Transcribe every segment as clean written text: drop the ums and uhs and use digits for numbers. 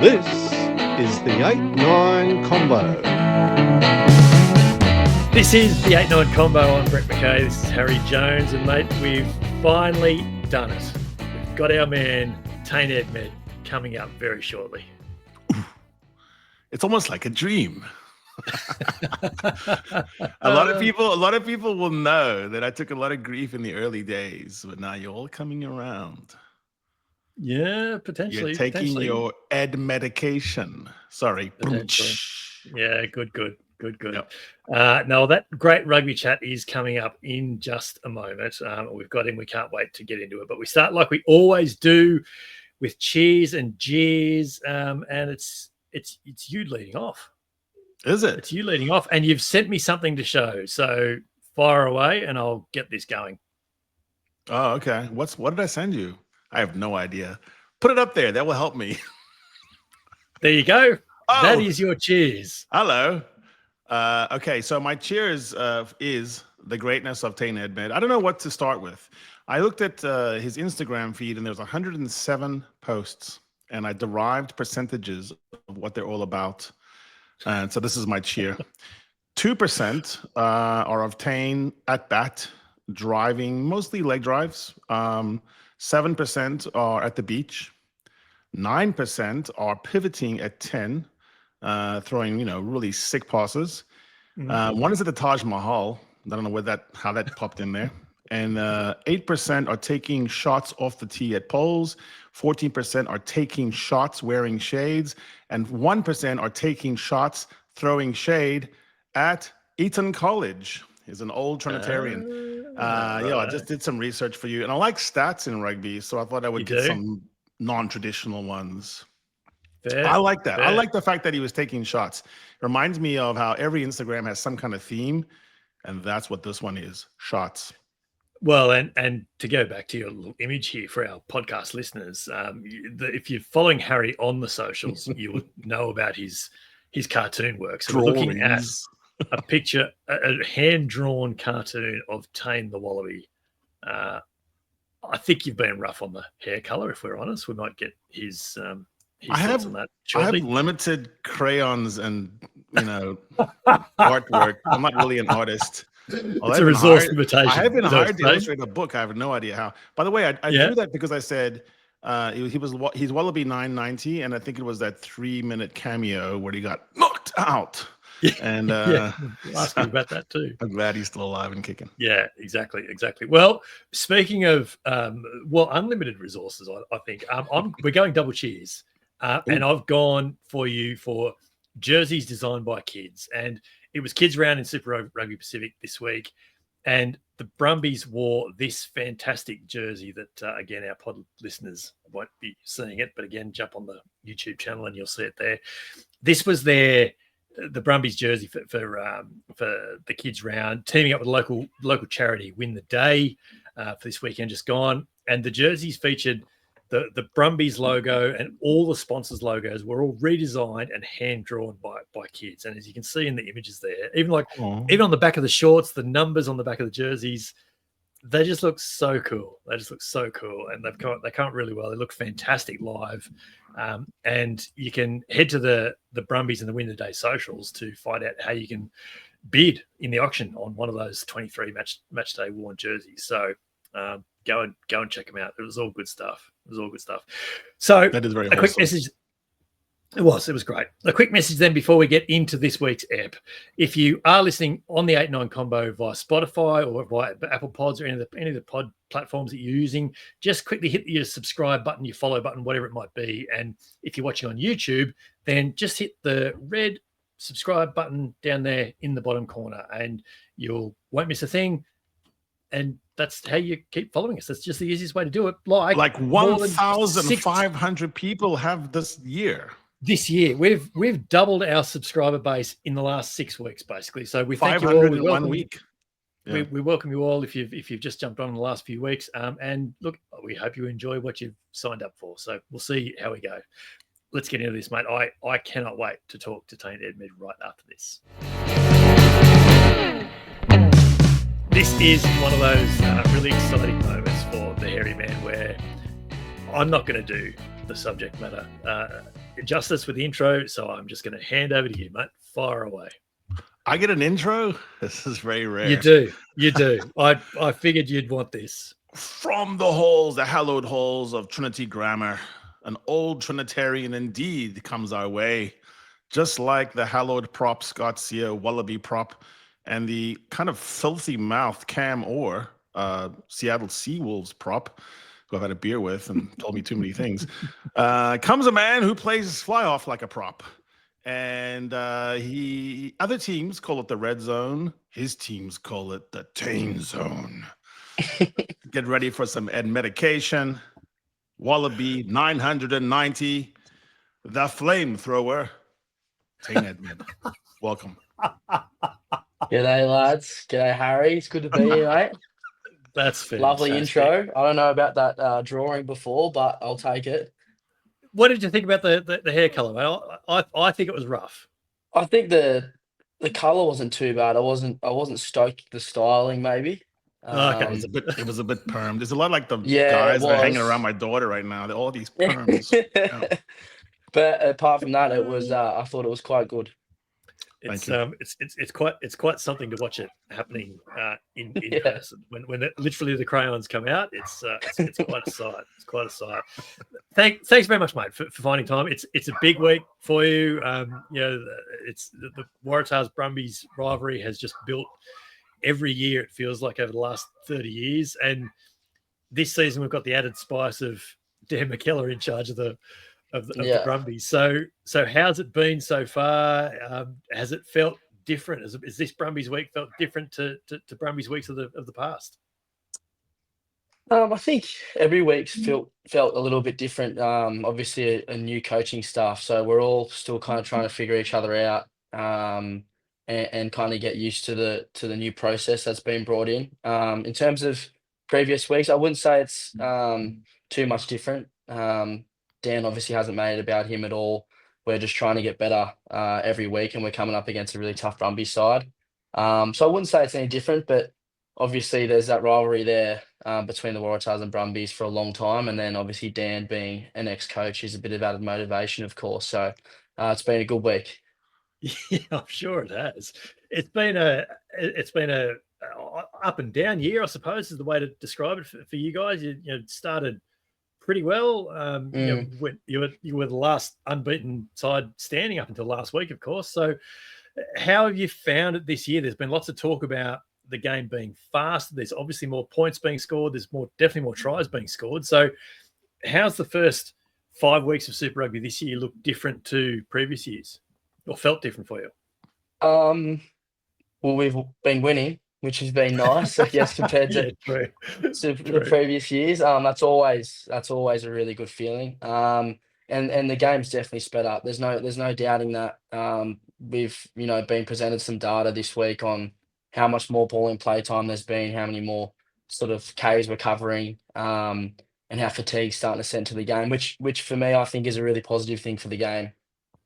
This is the 8-9 Combo. This is the 8-9 Combo. I'm Brett McKay. This is Harry Jones. And, mate, we've finally done it. We've got our man, Tane Edmed, coming up very shortly. It's almost like a dream. A lot of people will know that I took a lot of grief in the early days, but now you're all coming around. Yeah, potentially. You're taking your Ed medication. Sorry. Yeah, good. Yep. No, that great rugby chat is coming up in just a moment. We've got him. We can't wait to get into it. But we start like we always do with cheers and jeers, and it's you leading off. Is it? It's you leading off, and you've sent me something to show. So fire away, and I'll get this going. Oh, okay. What did I send you? I have no idea. Put it up there. That will help me. There you go. Oh, that is your cheers. Hello. Okay, so my cheers is the greatness of Tane Edmed. I don't know what to start with. I looked at his Instagram feed, and there's 107 posts, and I derived percentages of what they're all about. And so this is my cheer. 2% are of Tane at bat, driving, mostly leg drives. 7% are at the beach. 9% are pivoting at 10, throwing, really sick passes. One is at the Taj Mahal. I don't know how that popped in there. And 8% are taking shots off the tee at poles. 14% are taking shots wearing shades. And 1% are taking shots throwing shade at Eton College. He's an old Trinitarian. I just did some research for you. And I like stats in rugby, so I thought I would get some non-traditional ones. Fair. I like that. Fair. I like the fact that he was taking shots. It reminds me of how every Instagram has some kind of theme, and that's what this one is, shots. Well, and to go back to your little image here for our podcast listeners, if you're following Harry on the socials, you would know about his cartoon work. So we're looking at a picture, a hand-drawn cartoon of Tane the Wallaby. I think you've been rough on the hair color, if we're honest. We might get his thoughts on that shortly. I have limited crayons and, artwork. I'm not really an artist. It's a resource limitation. I have been hired to illustrate a book. I have no idea how. By the way, I do that because I said he's Wallaby 990, and I think it was that 3-minute cameo where he got knocked out. And ask me about that too. I'm glad he's still alive and kicking. Yeah, exactly. Well, speaking of unlimited resources, I think we're going double cheers, and I've gone for you for jerseys designed by kids, and it was Kids Round in Super Rugby Pacific this week, and the Brumbies wore this fantastic jersey that, again, our pod listeners won't be seeing it, but again, jump on the YouTube channel and you'll see it there. This was the Brumbies jersey for the Kids Round, teaming up with a local charity, Win the Day, for this weekend just gone, and the jerseys featured the Brumbies logo, and all the sponsors' logos were all redesigned and hand-drawn by kids. And as you can see in the images there, even on the back of the shorts, the numbers on the back of the jerseys, they just look so cool. And they come really well. They look fantastic live. And you can head to the Brumbies and the Win the Day socials to find out how you can bid in the auction on one of those 23 match day worn jerseys. So go and check them out. It was all good stuff. So that is very a quick message. It was great. A quick message then before we get into this week's ep. If you are listening on the 8-9 Combo via Spotify or via Apple Pods or any of the pod platforms that you're using, just quickly hit your subscribe button, your follow button, whatever it might be. And if you're watching on YouTube, then just hit the red subscribe button down there in the bottom corner, and you won't miss a thing. And that's how you keep following us. That's just the easiest way to do it. Like 1,500 people have this year. This year, we've doubled our subscriber base in the last 6 weeks, basically. So we thank you all. 500 in 1 week. Yeah. We welcome you all if you've just jumped on in the last few weeks. And look, we hope you enjoy what you've signed up for. So we'll see how we go. Let's get into this, mate. I cannot wait to talk to Tane Edmed right after this. This is one of those really exciting moments for the hairy man where I'm not going to do the subject matter justice with the intro, so I'm just going to hand over to you, mate. Fire away. I get an intro? This is very rare. You do. I figured you'd want this. From the halls, the hallowed halls of Trinity Grammar, an old Trinitarian indeed comes our way, just like the hallowed prop Scott Sear Wallaby prop and the kind of filthy mouthed Cam Orr Seattle Seawolves prop, who I've had a beer with and told me too many things. Comes a man who plays fly off like a prop. And other teams call it the red zone. His teams call it the Tane zone. Get ready for some Ed medication. Wallaby 990, the flamethrower, Tane Edmed. Welcome. G'day, lads. G'day, Harry. It's good to be here, mate. That's fantastic. Lovely intro. I don't know about that drawing before, but I'll take it. What did you think about the hair color, mate? I think it was rough. I think the color wasn't too bad. I wasn't stoked the styling, maybe. Okay. It was a bit permed. There's a lot like the Yeah, guys it that are hanging was. around my daughter right now. They're all these perms. Yeah. But apart from that, it was. I thought it was quite good. It's quite something to watch it happening in Yeah. person when literally the crayons come out. It's quite a sight. It's quite a sight. Thanks very much, mate, for finding time. It's a big week for you. It's the Waratahs Brumbies rivalry has just built every year. It feels like over the last 30 years, and this season we've got the added spice of Dan McKellar in charge of the Brumbies. So how's it been so far? Has it felt different? Is this Brumbies week felt different to Brumbies weeks of the past? I think every week's felt a little bit different. Obviously a new coaching staff, so we're all still kind of trying to figure each other out, and kind of get used to the new process that's been brought in. In terms of previous weeks, I wouldn't say it's too much different. Dan obviously hasn't made it about him at all. We're just trying to get better every week, and we're coming up against a really tough Brumbies side. So I wouldn't say it's any different, but obviously there's that rivalry there between the Waratahs and Brumbies for a long time, and then obviously Dan being an ex-coach is a bit of added motivation, of course. So it's been a good week. Yeah, I'm sure it has. It's been a up and down year, I suppose, is the way to describe it for you guys. You started pretty well. When you were the last unbeaten side standing up until last week, of course. So how have you found it this year? There's been lots of talk about the game being fast. There's obviously more points being scored. There's definitely more tries being scored. So how's the first 5 weeks of Super Rugby this year look different to previous years, or felt different for you? Well, we've been winning, which has been nice, I guess, compared to the previous years. That's always a really good feeling. And the game's definitely sped up. There's no doubting that. We've been presented some data this week on how much more ball in play time there's been, how many more sort of Ks we're covering, and how fatigue's starting to set to the game, which for me I think is a really positive thing for the game.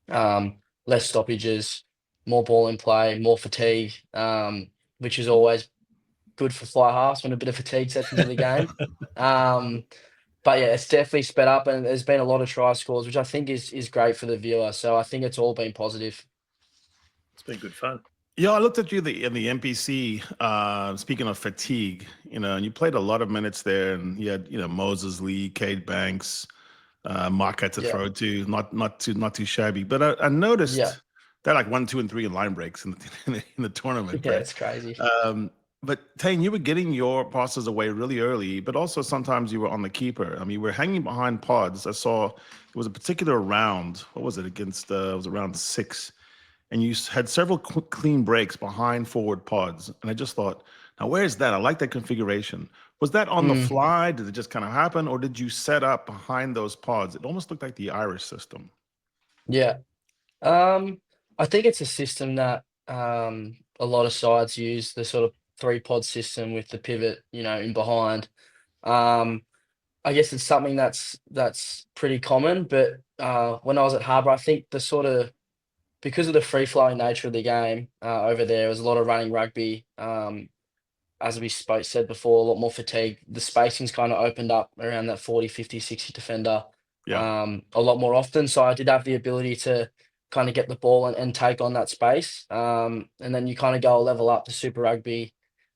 Less stoppages, more ball in play, more fatigue, which is always good for fly halves when a bit of fatigue sets into the game. But yeah, it's definitely sped up, and there's been a lot of try scores, which I think is great for the viewer. So I think it's all been positive. It's been good fun. Yeah, I looked at you in the NPC. Speaking of fatigue, and you played a lot of minutes there, and you had Moses Lee, Cade Banks, Maka to throw to, not too shabby. But I noticed they're like 1, 2, and 3 in line breaks in the tournament. Yeah, right? it's crazy. But Tane, you were getting your passes away really early, but also sometimes you were on the keeper. I mean, we're hanging behind pods. I saw it was a particular round. What was it against? It was around 6. And you had several clean breaks behind forward pods. And I just thought, now where's that? I like that configuration. Was that on the fly? Did it just kind of happen? Or did you set up behind those pods? It almost looked like the Irish system. Yeah. I think it's a system that a lot of sides use, the sort of 3-pod system with the pivot, in behind. I guess it's something that's pretty common. But when I was at Harbour, I think because of the free-flowing nature of the game over there was a lot of running rugby. As we said before, a lot more fatigue. The spacing's kind of opened up around that 40, 50, 60 defender. a lot more often. So I did have the ability to kind of get the ball and take on that space. And then you kind of go a level up to Super Rugby,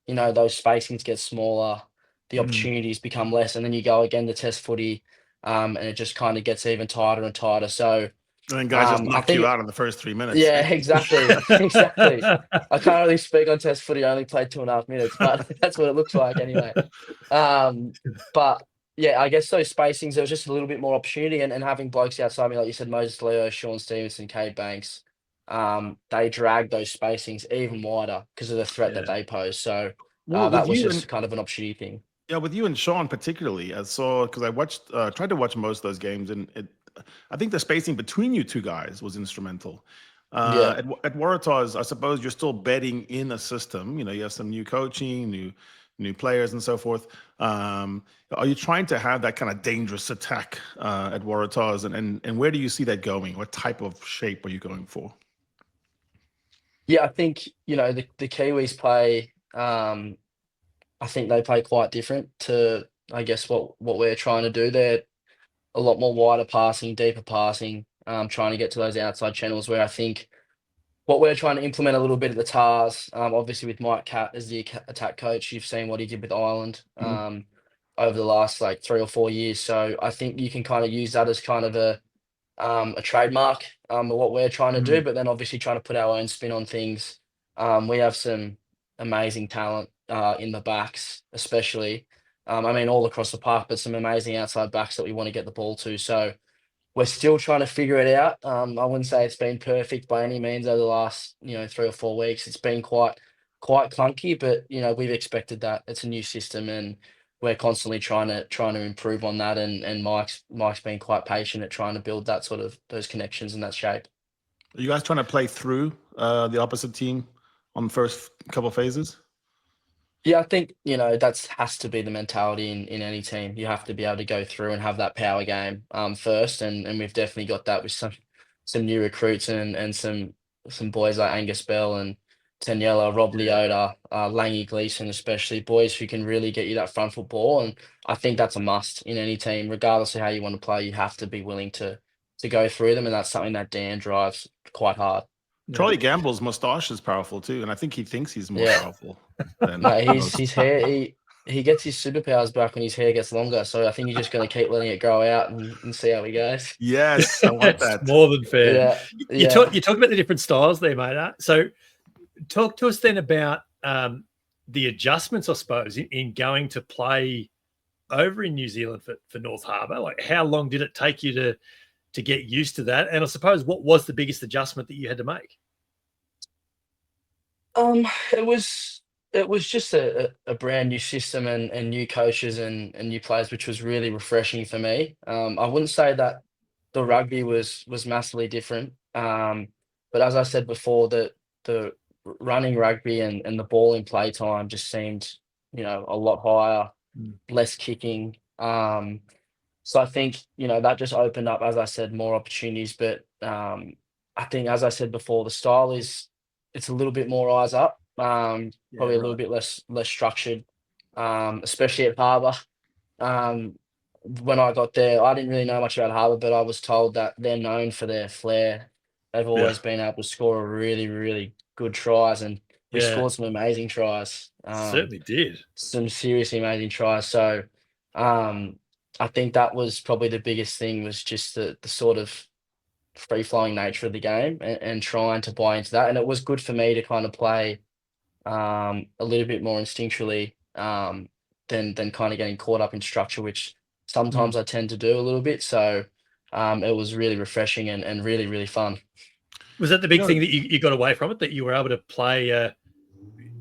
those spacings get smaller, the opportunities become less, and then you go again to Test footy, and it just kind of gets even tighter and tighter. So And then guys just I knock think, you out in the first 3 minutes. yeah, exactly, exactly. I can't really speak on Test footy. I only played 2.5 minutes, but that's what it looks like anyway. But yeah, I guess those spacings, there was just a little bit more opportunity, and having blokes outside me, like you said, Moses Leo, Sean Stevenson, Cade Banks, they dragged those spacings even wider because of the threat that they pose. So that was just kind of an opportunity thing. Yeah, with you and Sean particularly, I saw, because I tried to watch most of those games, and I think the spacing between you two guys was instrumental. At Waratahs, I suppose you're still betting in a system. You have some new coaching, new players, and so forth. Are you trying to have that kind of dangerous attack at Waratahs, and where do you see that going? What type of shape are you going for? Yeah, I think the Kiwis play. I think they play quite different to, I guess, what we're trying to do. They're a lot more wider passing, deeper passing, trying to get to those outside channels, where I think what we're trying to implement a little bit at the Tars, obviously with Mike Catt as the attack coach, you've seen what he did with Ireland over the last 3 or 4 years. So I think you can kind of use that as kind of a trademark of what we're trying to do, but then obviously trying to put our own spin on things. We have some amazing talent in the backs, especially. I mean, all across the park, but some amazing outside backs that we want to get the ball to. So we're still trying to figure it out. I wouldn't say it's been perfect by any means over the last 3 or 4 weeks. It's been quite clunky, but we've expected that. It's a new system, and we're constantly trying to improve on that. And Mike's been quite patient at trying to build that sort of those connections and that shape. Are you guys trying to play through the opposite team on the first couple of phases? Yeah, I think, that has to be the mentality in any team. You have to be able to go through and have that power game first, and we've definitely got that with some new recruits and some boys like Angus Bell and Taniela, Rob Leota, Langy Gleeson, especially boys who can really get you that front foot ball. And I think that's a must in any team, regardless of how you want to play. You have to be willing to go through them, and that's something that Dan drives quite hard. Charlie Gamble's mustache is powerful too, and I think he thinks he's more powerful. His hair, he gets his superpowers back when his hair gets longer. So I think you're just going to keep letting it grow out and see how he goes. Yes, I want that. More than fair. Yeah. You talk about the different styles there, mate. So talk to us then about the adjustments, I suppose, in going to play over in New Zealand for North Harbour. Like, how long did it take you to get used to that? And I suppose, what was the biggest adjustment that you had to make? It was just a brand new system and new coaches and new players, which was really refreshing for me. I wouldn't say that the rugby was massively different, but as I said before, the running rugby and the ball in play time just seemed a lot higher, less kicking. So I think that just opened up, as I said, more opportunities. But I think, as I said before, the style it's a little bit more eyes up. Probably a little bit less structured, especially at Harbour. When I got there, I didn't really know much about Harbour, but I was told that they're known for their flair. They've always been able to score really, really good tries, and we scored some amazing tries. Certainly did. Some seriously amazing tries. So I think that was probably the biggest thing, was just the sort of free-flowing nature of the game and trying to buy into that. And it was good for me to kind of play a little bit more instinctually than kind of getting caught up in structure, which sometimes I tend to do a little bit. So it was really refreshing and really, really fun. Was that the big thing that you got away from it, that you were able to play,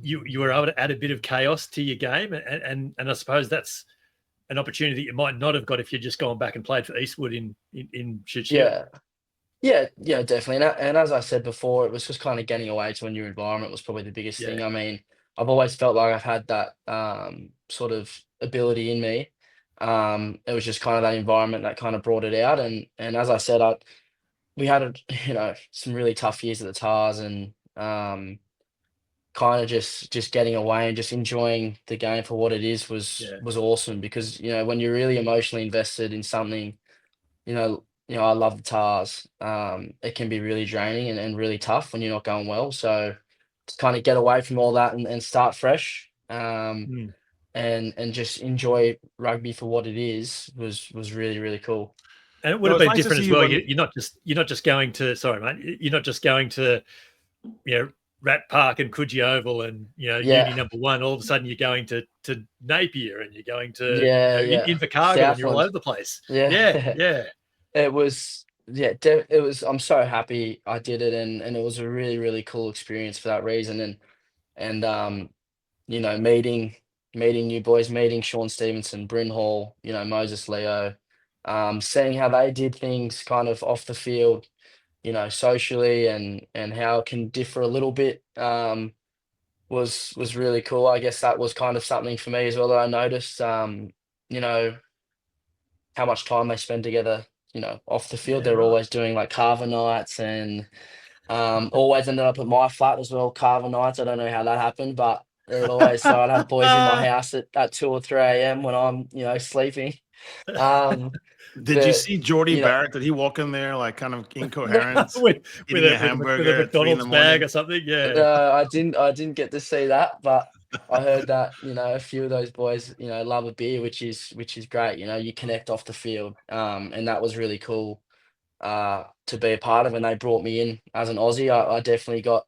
you were able to add a bit of chaos to your game? And I suppose that's an opportunity you might not have got if you'd just gone back and played for Eastwood in Shitshield. Yeah, definitely. And as I said before, it was just kind of getting away to a new environment was probably the biggest thing. I mean, I've always felt like I've had that sort of ability in me. It was just kind of that environment that kind of brought it out. And as I said, we had some really tough years at the Tars, and kind of just getting away and just enjoying the game for what it is was awesome, because when you're really emotionally invested in something, I love the Tars. It can be really draining and really tough when you're not going well. So to kind of get away from all that and start fresh, Mm. and just enjoy rugby for what it is was really, really cool. And it would have been nice to different see as you well. when- You're not just going to, sorry, mate. You're not just going to, Rat Park and Coogee Oval and Uni number 1. All of a sudden, you're going to Napier and you're going to Invercargill and you're all over the place. Yeah. It was it was. I'm so happy I did it, and it was a really, really cool experience for that reason. And meeting new boys, meeting Sean Stevenson, Bryn Hall, Moses Leo, seeing how they did things kind of off the field, socially, and how it can differ a little bit, was really cool. I guess that was kind of something for me as well that I noticed, how much time they spend together, off the field. They're always doing like carver nights, and always ended up at my flat as well, carver nights. I don't know how that happened, but it always, so I'd have boys in my house at 2 or 3 a.m. when I'm, sleeping. Did you see Jordy Barrett? Did he walk in there like kind of incoherent with a hamburger with a at 3 in the McDonald's bag morning? or something? Yeah. No, I didn't get to see that, but I heard that, a few of those boys, love a beer, which is great. You connect off the field. And that was really cool to be a part of. And they brought me in as an Aussie. I definitely got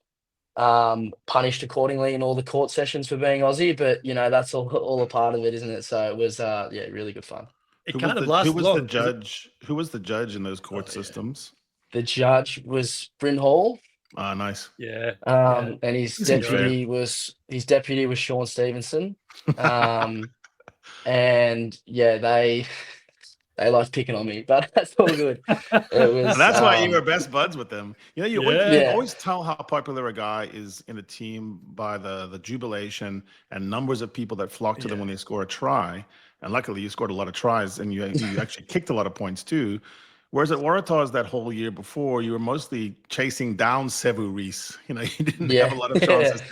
punished accordingly in all the court sessions for being Aussie, but that's all a part of it, isn't it? So it was really good fun. It kind of lasted long. Who was the judge in those court systems? The judge was Bryn Hall. Ah, nice. Yeah. And his deputy was Sean Stevenson. And they liked picking on me, but that's all good. And that's why you were best buds with them. You always tell how popular a guy is in a team by the jubilation and numbers of people that flock to them when they score a try. And luckily, you scored a lot of tries, and you actually kicked a lot of points too. Whereas at Waratahs that whole year before, you were mostly chasing down Sevu Reese. You didn't have a lot of chances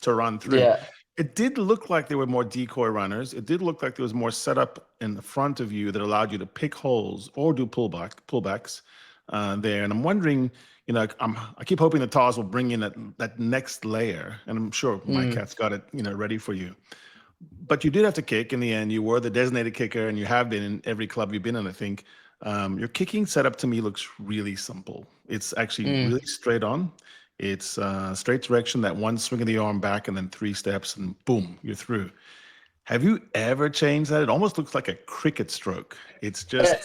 to run through. Yeah. It did look like there were more decoy runners. It did look like there was more setup in the front of you that allowed you to pick holes or do pullbacks there. And I'm wondering, I keep hoping the Tars will bring in that next layer. And I'm sure Mike Cat's got it, ready for you. But you did have to kick in the end. You were the designated kicker, and you have been in every club you've been in, I think. Your kicking setup to me looks really simple. It's actually really straight on. It's straight direction, that one swing of the arm back, and then 3 steps, and boom, you're through. Have you ever changed that? It almost looks like a cricket stroke. It's just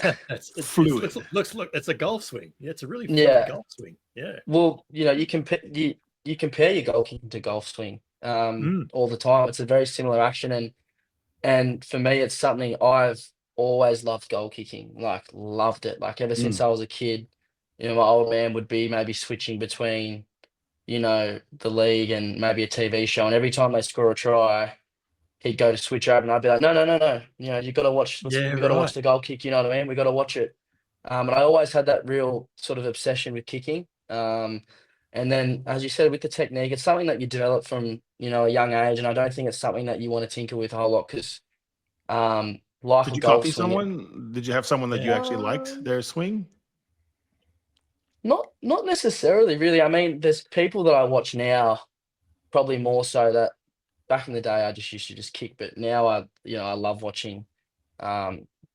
fluid. Look, it's a golf swing. Yeah, it's a really fluid golf swing. Yeah. Well, you compare your goal kicking to golf swing all the time. It's a very similar action, and for me, it's something I've always loved. Goal kicking, like loved it. Like ever since I was a kid, my old man would be maybe switching between, the league and maybe a TV show, and every time they score a try, he'd go to switch over, and I'd be like, no, you got to watch. We got to watch the goal kick. You know what I mean? We got to watch it. And I always had that real sort of obsession with kicking. And then, as you said, with the technique, it's something that you develop from, a young age. And I don't think it's something that you want to tinker with a whole lot because, like Did you copy someone? Did you have someone that you actually liked their swing? Not necessarily, really. I mean, there's people that I watch now, probably more so that back in the day I just used to just kick, but now I love watching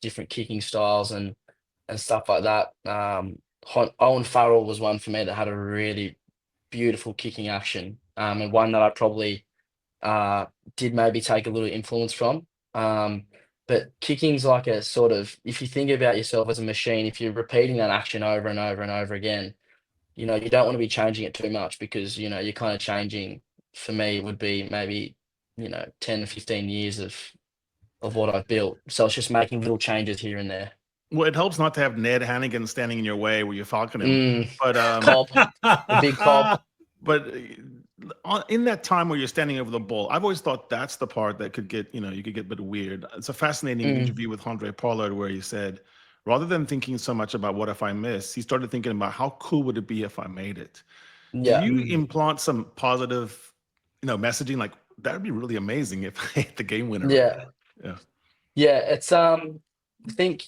different kicking styles and stuff like that. Owen Farrell was one for me that had a really beautiful kicking action, and one that I probably did maybe take a little influence from. But kicking's like a sort of, if you think about yourself as a machine, if you're repeating that action over and over and over again, you don't want to be changing it too much because, you're kind of changing, for me, would be maybe, 10 or 15 years of what I've built. So it's just making little changes here and there. Well, it helps not to have Ned Hannigan standing in your way where you're falconing him. But Cobb, a big Cobb. But in that time where you're standing over the ball, I've always thought that's the part that could get, you could get a bit weird. It's a fascinating interview with Andre Pollard where he said, rather than thinking so much about what if I miss, he started thinking about how cool would it be if I made it. Yeah. Do you implant some positive, messaging like that would be really amazing if I hit the game winner? Yeah. It's I think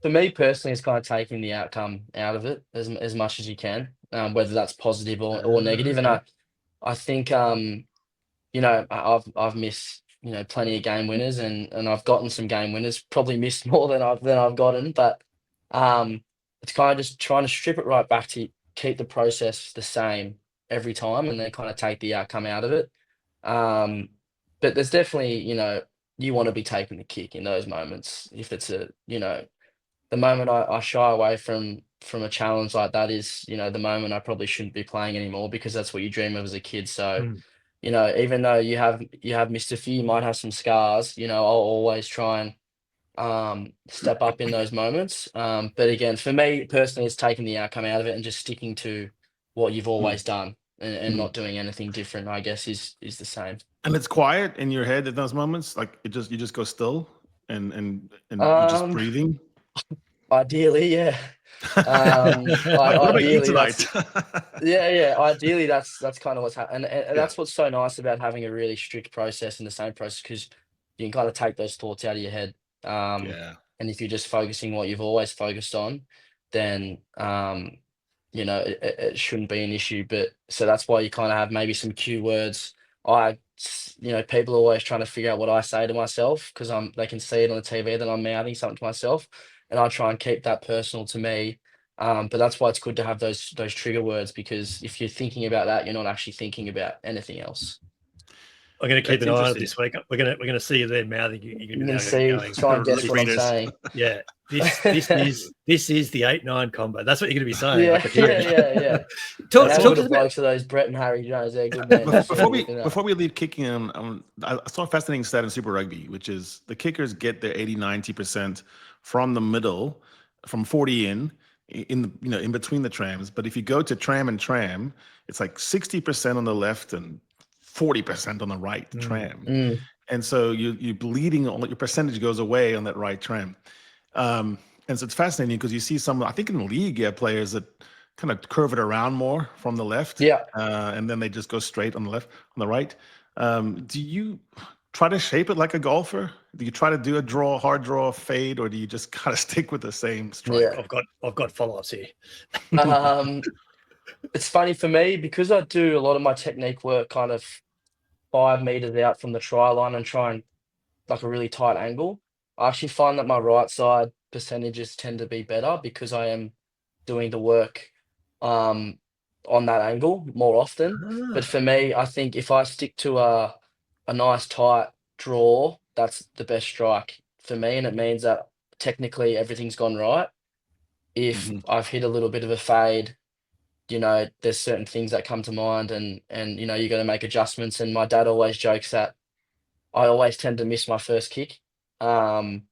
for me personally, it's kind of taking the outcome out of it as much as you can, whether that's positive or negative. And I think I've missed plenty of game winners, and I've gotten some game winners. Probably missed more than I've gotten, but it's kind of just trying to strip it right back to keep the process the same every time, and then kind of take the outcome out of it. But there's definitely you want to be taking the kick in those moments. If it's the moment I shy away from a challenge like that is the moment I probably shouldn't be playing anymore, because that's what you dream of as a kid. So even though you have missed a few, you might have some scars, I'll always try and step up in those moments. But again, for me personally, it's taking the outcome out of it and just sticking to what you've always done, and not doing anything different, I guess, is the same. And it's quiet in your head at those moments, like you just go still and you're just breathing. Ideally, yeah. Ideally, tonight? Ideally, that's kind of what's happening, and that's what's so nice about having a really strict process in the same process, because you can kind of take those thoughts out of your head. And if you're just focusing what you've always focused on, then it shouldn't be an issue. But so that's why you kind of have maybe some cue words. People are always trying to figure out what I say to myself, because they can see it on the TV that I'm mouthing something to myself, and I try and keep that personal to me. But that's why it's good to have those trigger words, because if you're thinking about that, you're not actually thinking about anything else. I'm going to keep an eye on it this week. We're going to see you there mouthing. You can see, try and guess what I'm saying. Yeah, this is the 8-9 combo. That's what you're going to be saying. Yeah. Talk to the blokes of those Brett and Harry Jones. They're good names. Before we leave kicking, I saw a fascinating stat in Super Rugby, which is the kickers get their 80-90% from the middle, from 40 in between the trams. But if you go to tram and tram, it's like 60% on the left and 40% on the right tram. And so you're bleeding, your percentage goes away on that right tram. And so it's fascinating because you see I think in the league, you have players that kind of curve it around more from the left. And then they just go straight on the right. Do you try to shape it like a golfer? Do you try to do a hard draw, fade, or do you just kind of stick with the same strike? I've got follow-ups here. It's funny for me, because I do a lot of my technique work kind of 5 meters out from the try line and try and like a really tight angle. I actually find that my right side percentages tend to be better because I am doing the work on that angle more often. But for me, I think if I stick to a nice tight draw, that's the best strike for me, and it means that technically everything's gone right. If I've hit a little bit of a fade, there's certain things that come to mind, and you got to make adjustments. And my dad always jokes that I always tend to miss my first kick. And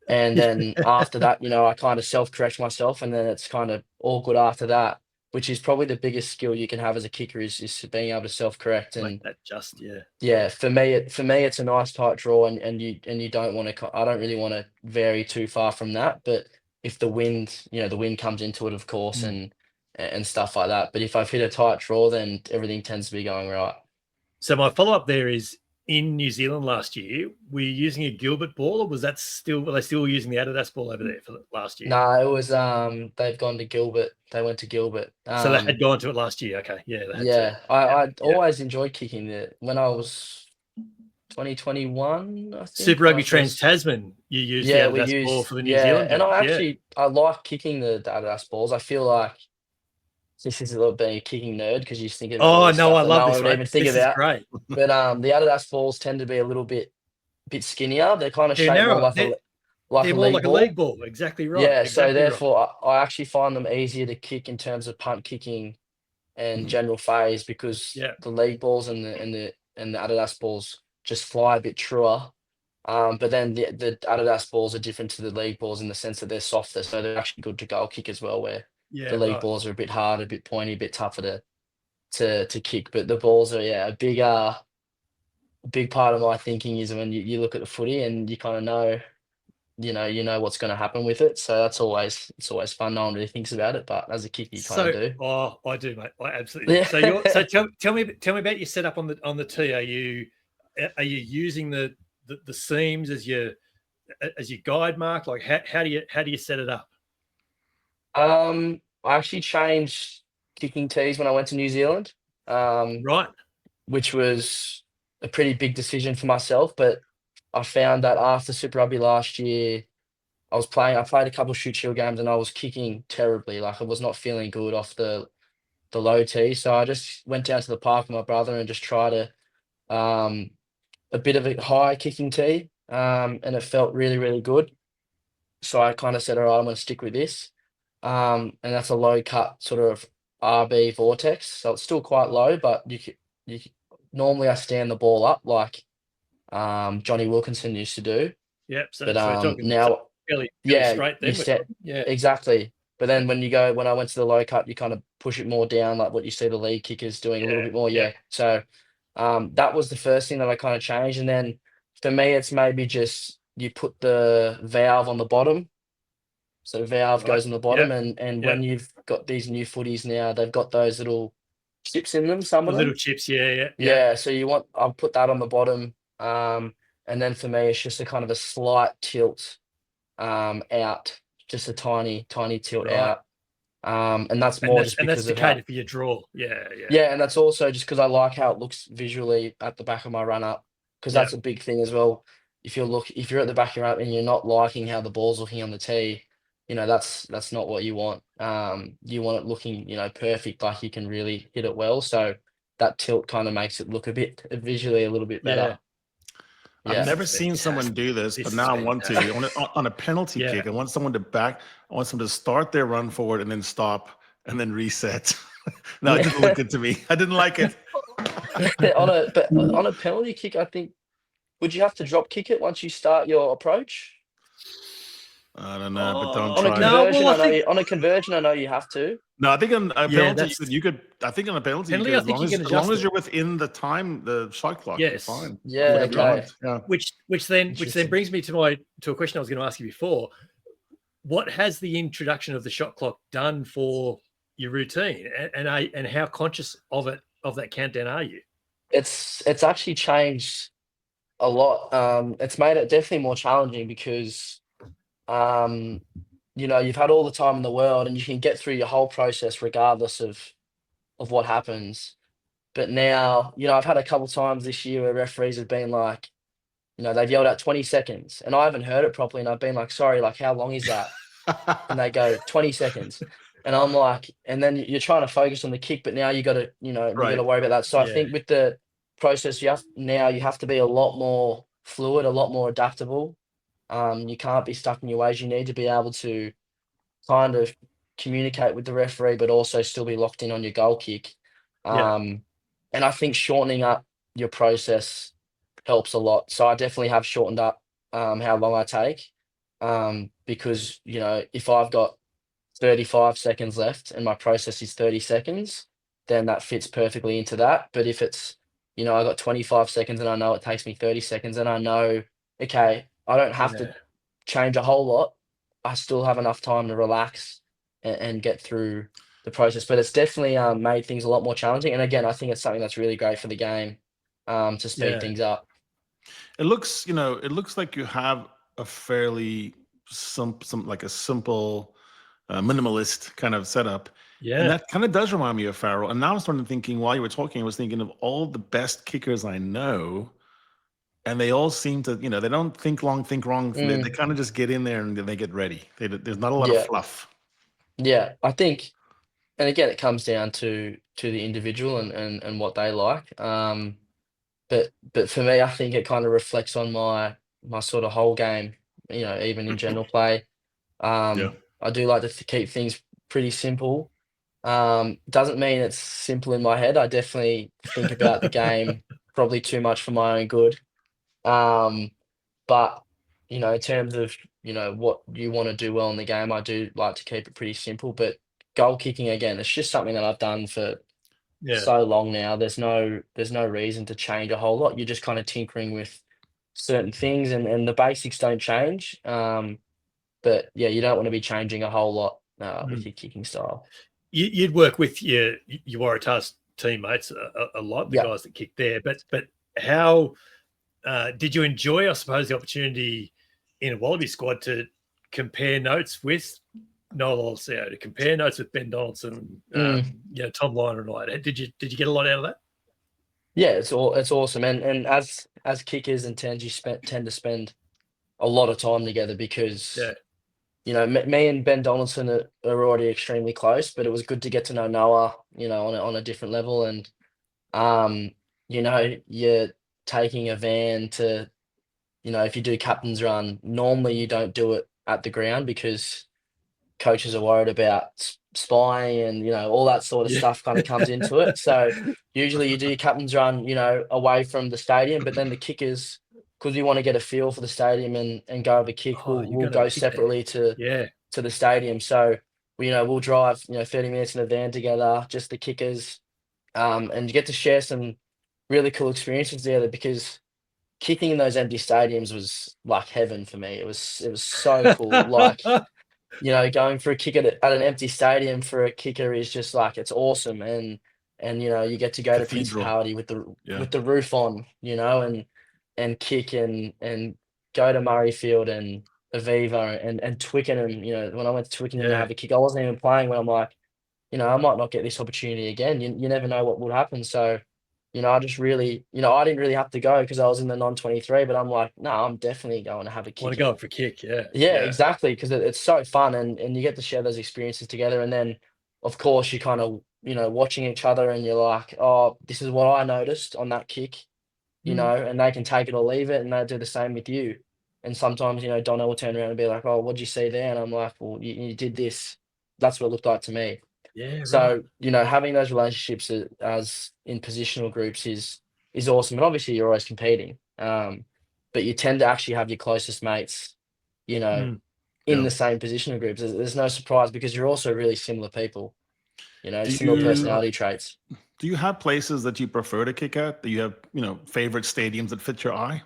then after that, I kind of self-correct myself, and then it's kind of all good after that, which is probably the biggest skill you can have as a kicker is being able to self-correct. And for me, it's a nice tight draw, and you don't want to. I don't really want to vary too far from that. But if the wind comes into it, of course, and stuff like that. But if I've hit a tight draw, then everything tends to be going right. So my follow-up there is, in New Zealand last year, were you using a Gilbert ball, or were they still using the Adidas ball over there for last year? No, it was they've gone to Gilbert. They went to Gilbert. So they had gone to it last year. Okay, I always enjoyed kicking it when I was 2021. I think Super Rugby Trans Tasman. You used the Adidas ball for the New Zealand, and I like kicking the Adidas balls. I feel like this is a little bit of a kicking nerd, because you think of I love this. Even think this about. Is great. But the Adidas balls tend to be a little bit skinnier. They're kind of shaped more like a league ball. Exactly right. Yeah. Exactly so therefore, I actually find them easier to kick in terms of punt kicking and general phase, because the league balls and the Adidas balls just fly a bit truer. But then the Adidas balls are different to the league balls in the sense that they're softer, so they're actually good to goal kick as well, where the league balls are a bit harder, a bit pointy, a bit tougher to kick. But the balls are a big part of my thinking is when you look at the footy and you kind of know, you know what's going to happen with it. So it's always fun. No one really thinks about it, but as a kicker, you kind of do. Oh, I do, mate. I absolutely. Do. So tell me about your setup on the tee. Are you using the seams as your as your guide mark? Like how do you set it up? I actually changed kicking tees when I went to New Zealand, Right. which was a pretty big decision for myself. But I found that after Super Rugby last year, I played a couple of shoot shield games and I was kicking terribly. Like I was not feeling good off the low tee. So I just went down to the park with my brother and just tried a bit of a high kicking tee. And it felt really, really good. So I kind of said, all right, I'm going to stick with this. And that's a low cut sort of RB vortex. So it's still quite low, but normally I stand the ball up like Johnny Wilkinson used to do. Yep. So, But so we're talking now, fairly yeah, straight you then. set Yeah. exactly. But then when I went to the low cut, you kind of push it more down, like what you see the lead kickers doing a little bit more. Yeah. So that was the first thing that I kind of changed. And then for me, it's maybe just you put the valve on the bottom. So the valve goes on the bottom, and when you've got these new footies now, they've got those little chips in them. Some of them, little chips, yeah. yeah. So I'll put that on the bottom, and then for me, it's just a kind of a slight tilt, out, just a tiny tilt Right. out, and that's more just and because that's of how. to for your draw. Yeah. Yeah, and that's also just because I like how it looks visually at the back of my run up, because that's a big thing as well. If you're at the back of your run up and you're not liking how the ball's looking on the tee, that's not what you want. You want it looking, perfect, like you can really hit it well. So that tilt kind of makes it look a bit visually a little bit better. I've never seen someone do this, but now I want to. On a penalty kick, I want someone to start their run forward and then stop and then reset. No, it didn't look good to me. I didn't like it. on a penalty kick, I think, would you have to drop kick it once you start your approach? I don't know, but don't on try. A conversion, on a conversion, I know you have to. No, I think on a penalty, you could. I think on a penalty, as long as you're within the time, the shot clock, yes, you're fine. Yeah, okay. Which then brings me to a question I was going to ask you before. What has the introduction of the shot clock done for your routine, and how conscious of that countdown are you? It's actually changed a lot. It's made it definitely more challenging because, you've had all the time in the world and you can get through your whole process regardless of what happens. But now, I've had a couple times this year where referees have been like, they've yelled out 20 seconds and I haven't heard it properly. And I've been like, sorry, like how long is that? And they go 20 seconds. And I'm like, and then you're trying to focus on the kick, but now you got to, you got to worry about that. So I think with the process, you have to be a lot more fluid, a lot more adaptable. You can't be stuck in your ways. You need to be able to kind of communicate with the referee, but also still be locked in on your goal kick. And I think shortening up your process helps a lot. So I definitely have shortened up how long I take, because, if I've got 35 seconds left and my process is 30 seconds, then that fits perfectly into that. But if it's, I got 25 seconds and I know it takes me 30 seconds and I know, okay, I don't have to change a whole lot. I still have enough time to relax and get through the process. But it's definitely made things a lot more challenging. And again, I think it's something that's really great for the game, to speed things up. It looks like you have a fairly like a simple, minimalist kind of setup. Yeah. And that kind of does remind me of Farrell. And now I'm starting thinking, while you were talking, I was thinking of all the best kickers I know. And they all seem to, they don't think long, think wrong. They kind of just get in there and they get ready. There's not a lot of fluff. Yeah, I think, and again, it comes down to the individual and what they like. But for me, I think it kind of reflects on my sort of whole game, even in general play. I do like to keep things pretty simple. Doesn't mean it's simple in my head. I definitely think about the game probably too much for my own good. But in terms of what you want to do well in the game, I do like to keep it pretty simple. But goal kicking, again, it's just something that I've done for so long now. There's no reason to change a whole lot. You're just kind of tinkering with certain things, and the basics don't change. But yeah, you don't want to be changing a whole lot with your kicking style. You'd work with your Waratahs teammates a lot, the guys that kick there. But how did you enjoy, I suppose, the opportunity in a Wallaby squad to compare notes with Noel Olseo, to compare notes with Ben Donaldson, Tom Liner and I. Did you get a lot out of that? Yeah, it's awesome, and as kickers and tend to spend a lot of time together because me and Ben Donaldson are already extremely close, but it was good to get to know Noah, on a different level, and you're taking a van to, if you do captain's run, normally you don't do it at the ground because coaches are worried about spying and, all that sort of stuff kind of comes into it. So usually you do your captain's run, away from the stadium, but then the kickers, because we want to get a feel for the stadium and go over kick, we'll go separately to the stadium. So, we'll drive, 30 minutes in a van together, just the kickers, and you get to share some really cool experiences together because kicking in those empty stadiums was like heaven for me. It was so cool. Like, going for a kick at an empty stadium for a kicker is just like, it's awesome. And you get to go to Principality with the roof on, and kick and go to Murrayfield and Aviva and Twickenham. When I went to Twickenham to have a kick, I wasn't even playing when I'm like, I might not get this opportunity again. You never know what will happen. So, I just really, I didn't really have to go because I was in the non-23, but I'm like, no, I'm definitely going to have a kick. Want to go for a kick, Yeah, exactly, because it's so fun and you get to share those experiences together. And then, of course, you kind of, watching each other and you're like, oh, this is what I noticed on that kick, and they can take it or leave it and they do the same with you. And sometimes, Donna will turn around and be like, oh, what'd you see there? And I'm like, well, you did this. That's what it looked like to me. Yeah. So, having those relationships as in positional groups is awesome. And obviously you're always competing. But you tend to actually have your closest mates, in the same positional groups. There's no surprise because you're also really similar people, similar personality traits. Do you have places that you prefer to kick at? Do you have, favorite stadiums that fit your eye?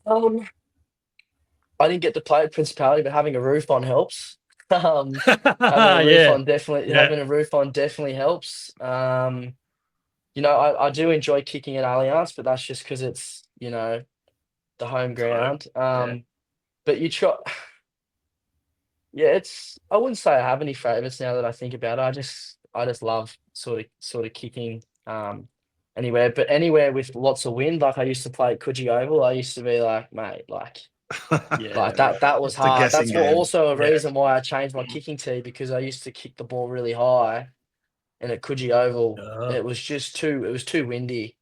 I didn't get to play at Principality, but having a roof on helps. Having a roof on definitely helps. I do enjoy kicking at Allianz, but that's just because it's the home ground. But you try. Yeah, I wouldn't say I have any favorites now that I think about it. I just love sort of kicking anywhere, but anywhere with lots of wind. Like I used to play at Coogee Oval. I used to be like, mate, like. Like that was hard. That's also a reason why I changed my kicking tee because I used to kick the ball really high, and at Coogee Oval it was too windy,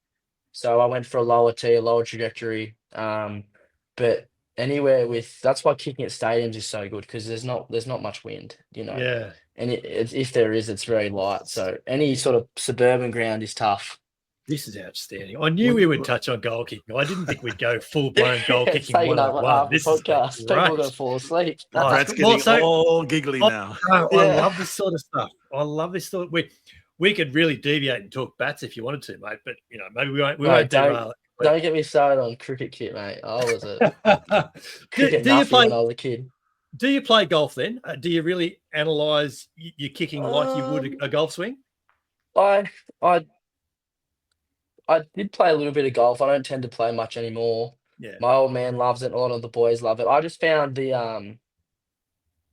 so I went for a lower tee, a lower trajectory. But anywhere that's why kicking at stadiums is so good because there's not much wind, and if there is, it's very light. So any sort of suburban ground is tough. This is outstanding. I knew we would touch on goal kicking. I didn't think we'd go full-blown goal kicking. This podcast. People are going to fall asleep. Brad's getting all giggly now. I love this sort of stuff. I love this sort of... We could really deviate and talk bats if you wanted to, mate. But, maybe we won't derail it. Don't get me started on cricket kit, mate. I was a cricket nuffy when I was a kid. Do you play golf then? Do you really analyse your kicking like you would a golf swing? I did play a little bit of golf. I don't tend to play much anymore. Yeah. My old man loves it. A lot of the boys love it. I just found the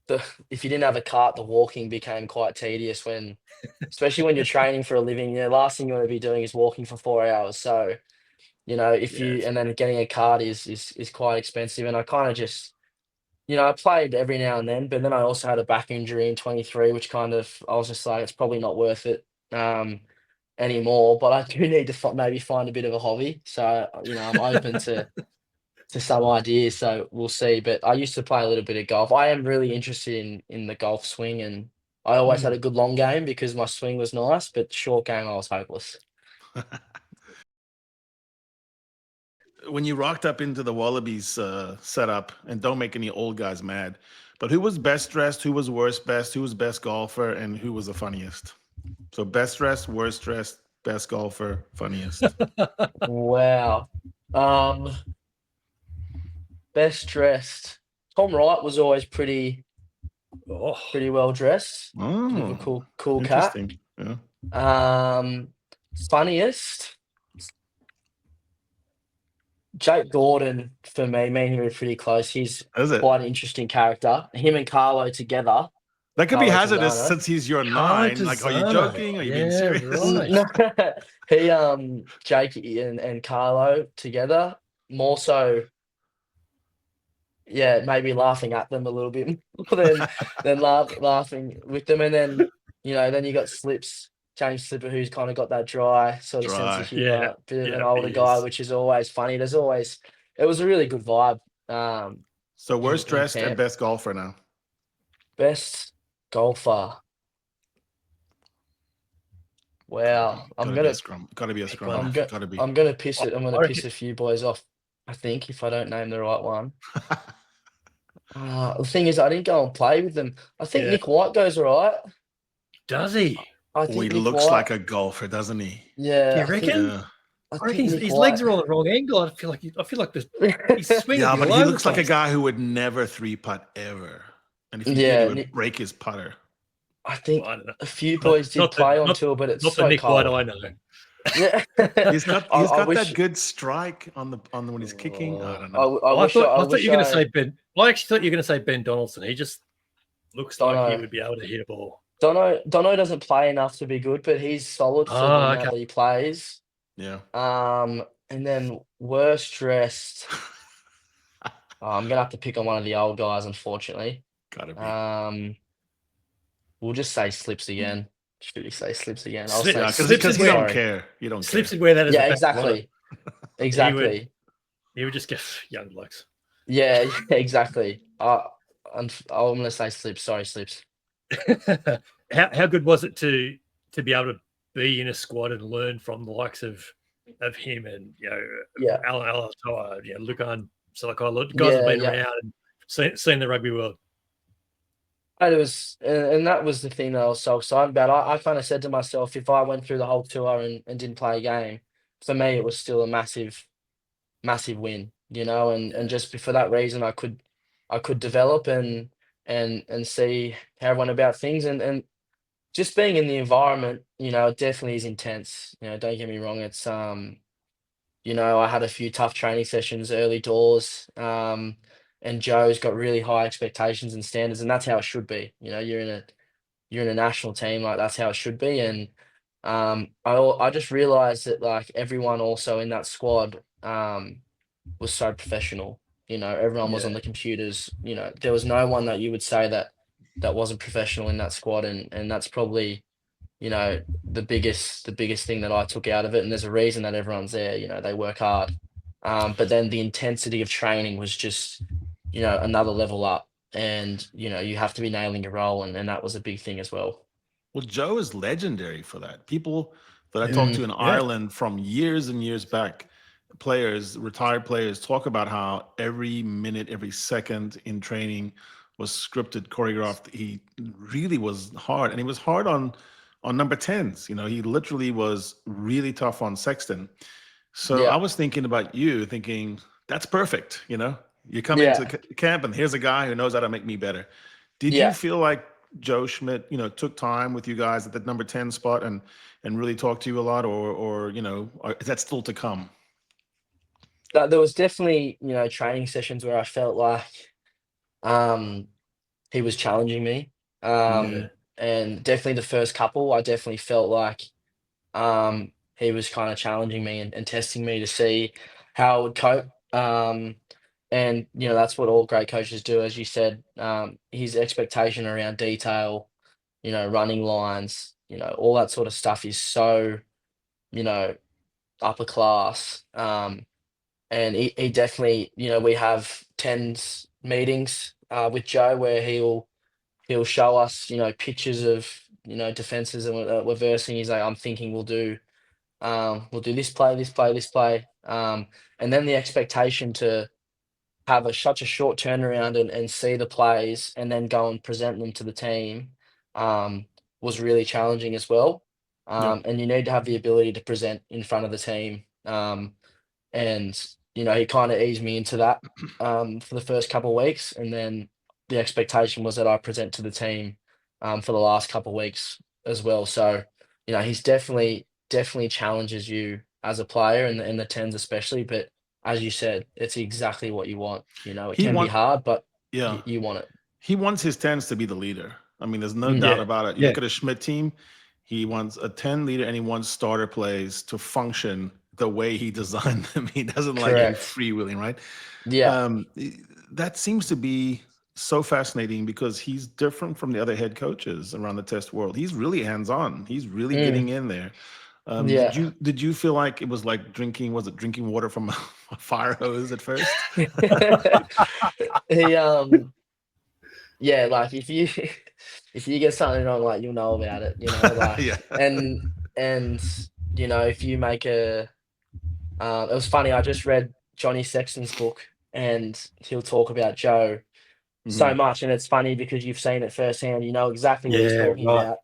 if you didn't have a cart, the walking became quite tedious especially when you're training for a living. The last thing you want to be doing is walking for 4 hours. So, and then getting a cart is quite expensive. And I kind of just, I played every now and then, but then I also had a back injury in 23, which I was just like, it's probably not worth it. Anymore, but I do need to maybe find a bit of a hobby. So, I'm open to some ideas. So we'll see. But I used to play a little bit of golf. I am really interested in the golf swing, and I always had a good long game because my swing was nice, but short game I was hopeless. When you rocked up into the Wallabies setup, and don't make any old guys mad, but who was best dressed, who was worst best, who was best golfer, and who was the funniest? So best dressed, worst dressed, best golfer, funniest. Wow. Best dressed. Tom Wright was always pretty well dressed. Oh, cool cat. Yeah. Funniest. Jake Gordon, for me and him are pretty close. He's Is it? quite an interesting character. Him and Carlo together. That could be Carlo hazardous Tosano. since he's your Carlo 9. Like, are you Tosano. joking? Are you being Yeah, serious? right. No, Jake and Carlo together, more so, yeah, maybe laughing at them a little bit more than laughing with them. And then, then you got Slips, James Slipper, who's kind of got that dry sort of sense of Dry. humor, bit of an Yeah, older he guy, is. which is always funny. It was a really good vibe. So worst in dressed and camp. best golfer now. Best golfer. Wow, Gotta be a scrum. Gotta be a scrum. one. Gotta be. I'm gonna piss it. I'm I gonna reckon- piss a few boys off. I think if I don't name the right one. The thing is, I didn't go and play with them. I think Yeah. Nick White goes all right. Does he? I think he Nick looks White, like a golfer, doesn't he? yeah. Do you I think- reckon? Yeah. I I think reckon Nick his White- legs are on the wrong angle. I feel like he's swinging. Yeah, but all he over looks the like a place. guy who would never 3-putt ever. And if he Yeah, did, he would Nick- break his putter. I think I don't know. a few boys did Not the- play on not- tour, but it's Not so the Nick cold. White I know. Yeah. He's got I wish- that good strike on the when he's kicking. I don't I, know. I wish thought you were wish going to say Ben. I actually thought you were going to say Ben Donaldson. He just looks like he Dono. would be able to hit a ball. Dono doesn't play enough to be good, but he's solid for the amount okay. that he plays. Yeah. And then worst dressed. I'm gonna have to pick on one of the old guys, unfortunately. Gotta be. We'll just say Slips again. Should we say Slips again? I'll Slip- say Yeah, Slips because is you don't sorry. care. You don't Slips care. would wear that as a Yeah, badge of honor. exactly. He would just get young blokes. Yeah, exactly. I'm gonna say Slips. Sorry, Slips. How good was it to be able to be in a squad and learn from the likes of him and Yeah. Alan Alatoa, Lukan Salakai, guys have been around and seen the rugby world. And it was, and that was the thing that I was so excited about. I kind of said to myself, if I went through the whole tour and didn't play a game, for me it was still a massive win, and just for that reason I could develop and see how I went about things and just being in the environment, it definitely is intense. Don't get me wrong, it's I had a few tough training sessions early doors. And Joe's got really high expectations and standards, and that's how it should be. You're in a national team, like that's how it should be. And I just realized that like everyone also in that squad was so professional. Everyone was on the computers. There was no one that you would say that wasn't professional in that squad, and that's probably the biggest thing that I took out of it. And there's a reason that everyone's there. They work hard, but then the intensity of training was just another level up, and you have to be nailing your role, and that was a big thing as well. Well, Joe is legendary for that. People that I talked to in Ireland from years and years back, retired players, talk about how every minute, every second in training was scripted, choreographed. He really was hard, and he was hard on number 10s. He literally was really tough on Sexton. So I was thinking about you, thinking that's perfect. You come into camp and here's a guy who knows how to make me better. Did you feel like Joe Schmidt, took time with you guys at the number 10 spot and really talked to you a lot, or is that still to come? There was definitely, training sessions where I felt like he was challenging me. And definitely the first couple, I definitely felt like he was kind of challenging me and testing me to see how I would cope. And that's what all great coaches do, as you said. His expectation around detail, running lines, all that sort of stuff is so, upper class. And he definitely, we have tens meetings with Joe where he'll show us, pictures of defenses and we're versing. He's like, I'm thinking we'll do this play, this play, this play. And then the expectation to have such a short turnaround and see the plays and then go and present them to the team was really challenging as well. And you need to have the ability to present in front of the team. And he kind of eased me into that for the first couple of weeks, and then the expectation was that I present to the team for the last couple of weeks as well. So he's definitely challenges you as a player, and the tens especially. But as you said, it's exactly what you want. It He can be hard, but Yeah. you want it. He wants his 10s to be the leader. I mean, there's no Mm. doubt Yeah. about it. You look at a Schmidt team, he wants a 10 leader and he wants starter plays to function the way he designed them. He doesn't like any Correct. freewheeling, right? Yeah. That seems to be so fascinating because he's different from the other head coaches around the test world. He's really hands-on. He's really getting in there. Yeah. Did you feel like it was like drinking water from a fire hose at first? Yeah, like if you get something wrong, like you'll know about it, like Yeah. and if you make it was funny, I just read Johnny Sexton's book and he'll talk about Joe so much, and it's funny because you've seen it firsthand, you know exactly what he's talking about.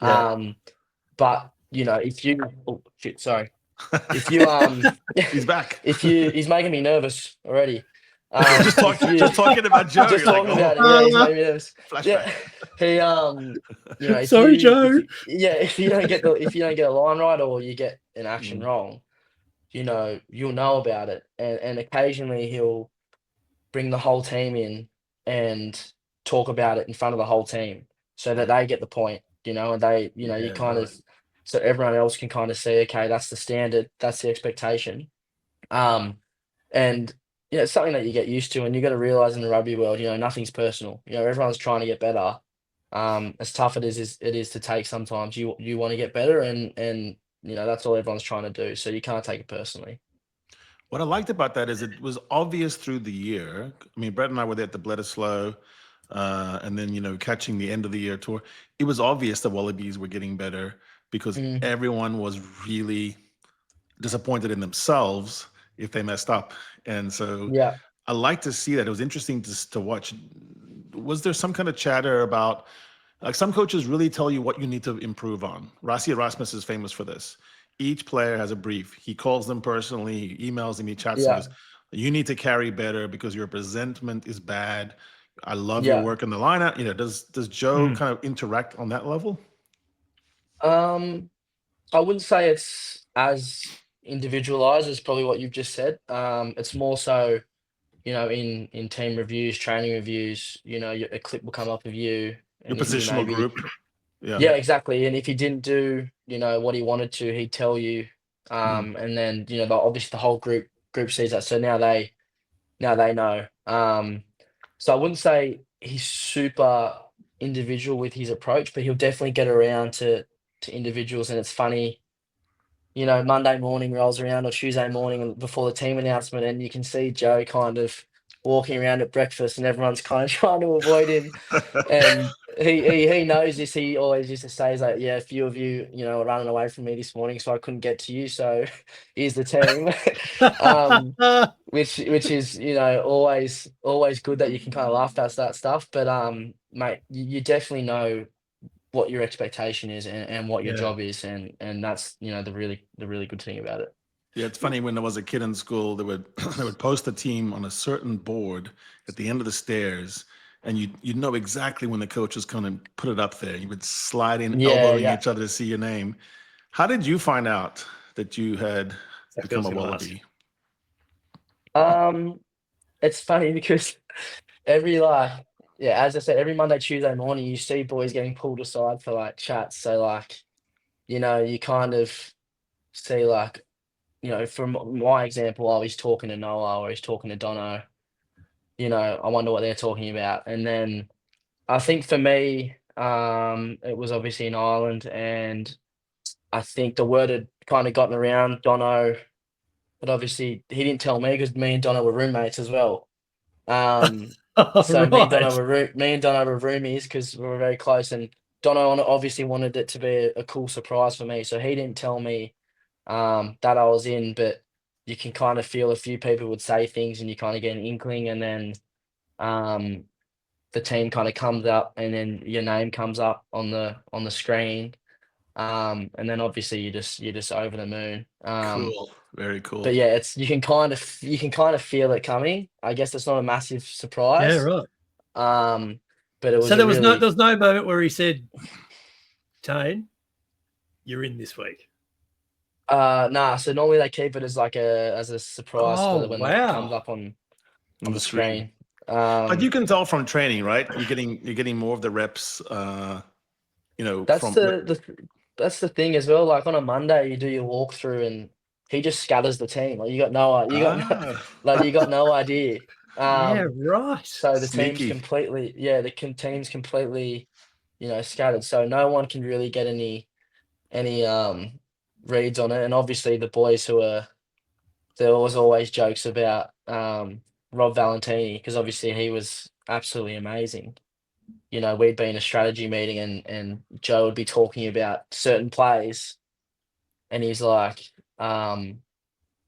Yeah. But if you if you He's back. he's making me nervous already. Just talking about Joe. Just you're talking like, about it, he's making me nervous. flashback. Yeah, he Sorry, Joe. if you don't get a line right or you get an action wrong, you'll know about it, and occasionally he'll bring the whole team in and talk about it in front of the whole team so that they get the point, and they, you kind of, so everyone else can kind of see, okay, that's the standard, that's the expectation. And it's something that you get used to, and you got to realize in the rugby world, nothing's personal. Everyone's trying to get better. As tough it is to take sometimes. You want to get better, and that's all everyone's trying to do. So you can't take it personally. What I liked about that is it was obvious through the year. I mean, Brett and I were there at the Bledisloe, and then catching the end of the year tour. It was obvious the Wallabies were getting better because everyone was really disappointed in themselves if they messed up. And so I like to see that. It was interesting to watch. Was there some kind of chatter about, like, some coaches really tell you what you need to improve on? Rassi Erasmus is famous for this. Each player has a brief. He calls them personally, he emails them, he chats them. You need to carry better because your presentment is bad. I love your work in the lineup. Does Joe kind of interact on that level? I wouldn't say it's as individualized as probably what you've just said. It's more so, in team reviews, training reviews, a clip will come up of you. Your positional group. Yeah, exactly. And if he didn't do, what he wanted to, he'd tell you. And then, obviously the whole group sees that. So now they know. So I wouldn't say he's super individual with his approach, but he'll definitely get around to individuals. And it's funny, Monday morning rolls around or Tuesday morning before the team announcement, and you can see Joe kind of walking around at breakfast and everyone's kind of trying to avoid him. And he knows this. He always used to say, he's like, yeah, a few of you, are running away from me this morning, so I couldn't get to you. So here's the team. Which is, always good that you can kind of laugh at that stuff. But mate, you definitely know what your expectation is and what your job is, and that's the really good thing about it. Yeah, it's funny, when I was a kid in school, they would post a team on a certain board at the end of the stairs, and you'd know exactly when the coach was going to put it up there. You would slide in, elbowing each other to see your name. How did you find out that you had become a Wallaby? It's funny because as I said, every Monday, Tuesday morning, you see boys getting pulled aside for like chats. So you kind of see from my example, I was talking to Noah or he's talking to Dono. I wonder what they're talking about. And then I think for me, it was obviously in Ireland, and I think the word had kind of gotten around Dono, but obviously he didn't tell me because me and Dono were roommates as well. So me and Dono were roomies because we were very close, and Dono obviously wanted it to be a cool surprise for me, so he didn't tell me that I was in, but you can kind of feel a few people would say things and you kind of get an inkling, and then the team kind of comes up and then your name comes up on the screen, and then obviously you're just over the moon. Cool. Very cool. But yeah, you can kind of feel it coming. I guess it's not a massive surprise. Yeah, right. But it was so there was no moment where he said, Tane, you're in this week. Nah. So normally they keep it as like a surprise for Oh, when it comes wow. up on the screen. But you can tell from training, right? You're getting more of the reps. That's that's the thing as well. Like on a Monday, you do your walkthrough, and he just scatters the team. Like you got no idea. Yeah, right. So the team's Sneaky. completely, team's completely, scattered. So no one can really get any reads on it. And obviously the boys there was always jokes about Rob Valentini, because obviously he was absolutely amazing. We'd be in a strategy meeting, and Joe would be talking about certain plays, and he's like, yeah,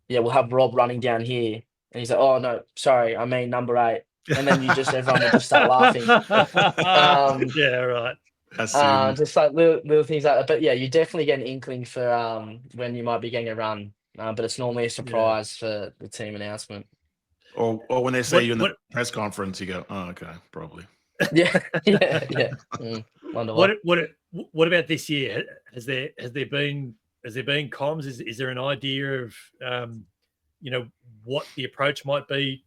we'll have Rob running down here. And he's like, oh no, sorry, I mean number 8. And then everyone would just start laughing. Yeah, right. Just like little things like that. But yeah, you definitely get an inkling for when you might be getting a run. But it's normally a surprise for the team announcement. Or when they say you in the press conference, you go, oh, okay, probably. Yeah. Wonder what about this year? Has there been comms? Is there an idea of what the approach might be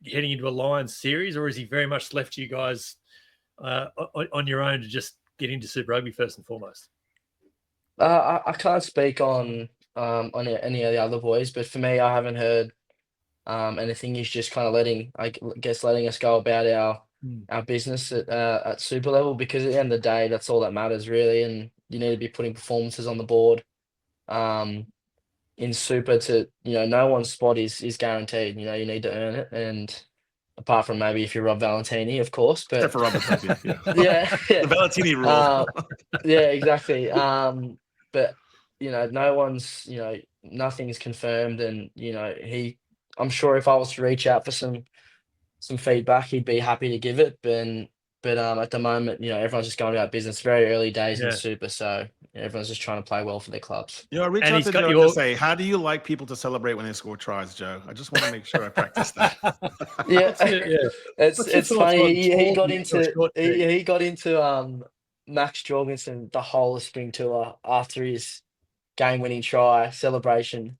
heading into a Lions series, or is he very much left you guys on your own to just get into Super Rugby first and foremost? I can't speak on any of the other boys, but for me, I haven't heard anything. He's just kind of letting us go about our business at super level, because at the end of the day, that's all that matters really, and you need to be putting performances on the board. In super, to no one's spot is guaranteed. You need to earn it, and apart from maybe if you're Rob Valentini, of course. But except for Rob Valentini, yeah. The Valentini rule. Yeah, exactly. But no one's nothing's confirmed, and I'm sure if I was to reach out for some feedback, he'd be happy to give it. But at the moment, everyone's just going about business. Very early days in super, so everyone's just trying to play well for their clubs. I reached out to Joe to say, how do you like people to celebrate when they score tries, Joe? I just want to make sure I practice that. Yeah, it's funny. He got into Max Jorgensen the whole of spring tour after his game-winning try celebration.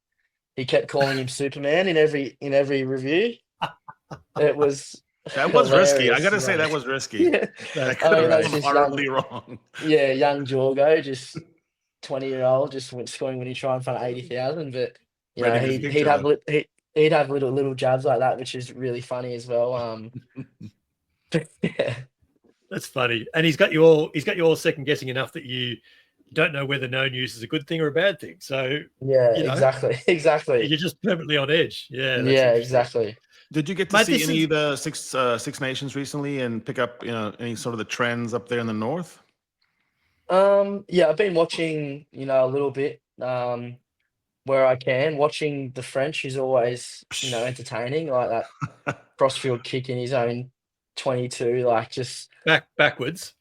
He kept calling him Superman in every review. That was risky. I gotta say that was risky. Yeah. That could have been horribly wrong. Yeah, young Jorgo, just 20-year-old, just went scoring when he tried in front of 80,000. But he'd have little jabs like that, which is really funny as well. Yeah. That's funny, and he's got you all second guessing enough that you don't know whether no news is a good thing or a bad thing. So yeah, exactly. You're just permanently on edge. Yeah, exactly. Did you get to see any of the Six Nations recently and pick up any sort of the trends up there in the north? Yeah, I've been watching a little bit where I can. Watching the French is always entertaining, like that crossfield kick in his own 22, like just backwards,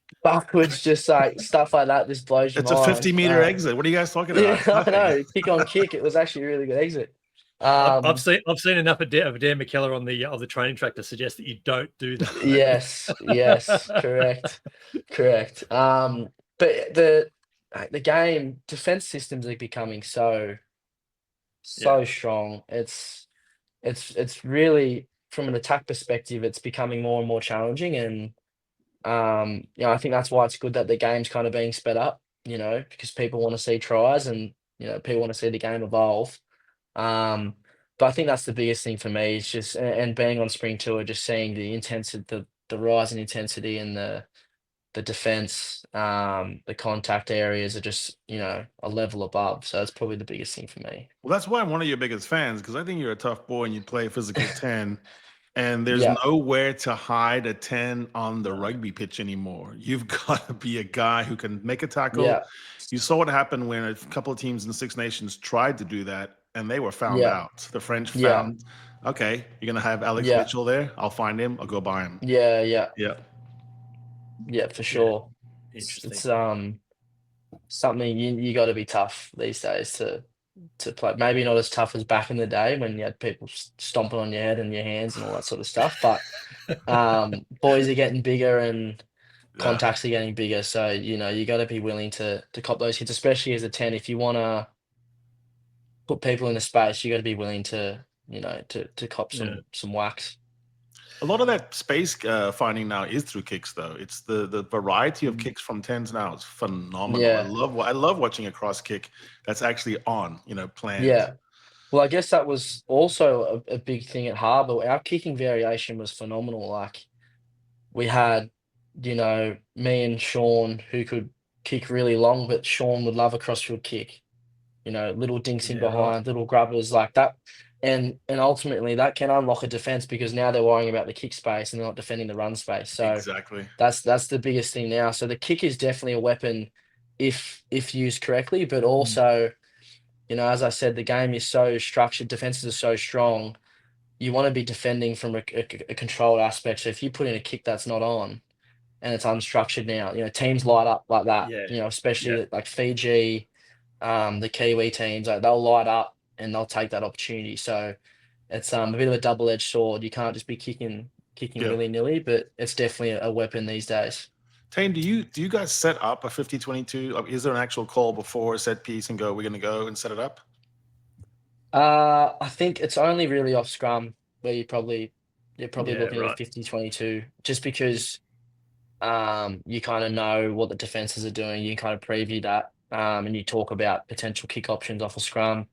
just like stuff like that. Just blows your mind. It's a 50-meter exit. What are you guys talking about? Yeah, I know. Kick on kick. It was actually a really good exit. I've seen enough of Dan McKellar on the training track to suggest that you don't do that. Yes, correct. But the game defense systems are becoming so strong. It's really, from an attack perspective, it's becoming more and more challenging, and I think that's why it's good that the game's kind of being sped up. Because people want to see tries, and people want to see the game evolve. But I think that's the biggest thing for me, is just, and being on spring tour, just seeing the intensity, the rise in intensity, and the defense, the contact areas are just, a level above. So that's probably the biggest thing for me. Well, that's why I'm one of your biggest fans, because I think you're a tough boy and you play physical 10, and there's nowhere to hide a 10 on the rugby pitch anymore. You've got to be a guy who can make a tackle. Yeah. You saw what happened when a couple of teams in the Six Nations tried to do that, and they were found out. The French found, okay, you're going to have Alex Mitchell there. I'll find him. I'll go buy him. Yeah, for sure. Yeah. Interesting. It's something you got to be tough these days to play. Maybe not as tough as back in the day when you had people stomping on your head and your hands and all that sort of stuff. But boys are getting bigger, and contacts are getting bigger. So you got to be willing to cop those hits, especially as a 10. If you want to put people in the space, you got to be willing to, to cop some whacks. A lot of that space finding now is through kicks, though. It's the variety of kicks from 10s now is phenomenal. Yeah. I love watching a cross kick that's actually on, planned. Yeah. Well, I guess that was also a big thing at Harbour. Our kicking variation was phenomenal. Like, we had, me and Sean who could kick really long, but Sean would love a crossfield kick. Little dinks in behind, little grubbers like that. And ultimately that can unlock a defense because now they're worrying about the kick space and they're not defending the run space. So exactly, that's the biggest thing now. So the kick is definitely a weapon if used correctly, but also, as I said, the game is so structured, defenses are so strong. You want to be defending from a controlled aspect. So if you put in a kick that's not on and it's unstructured now, teams light up like that, especially like Fiji, the Kiwi teams, like they'll light up and they'll take that opportunity. So it's a bit of a double-edged sword. You can't just be kicking willy-nilly, but it's definitely a weapon these days. Tane, do you guys set up a 50-22? Is there an actual call before a set piece and we're going to go and set it up? I think it's only really off scrum where you're probably looking at a 50-22, just because you kind of know what the defenses are doing. You can kind of preview that, and you talk about potential kick options off a scrum.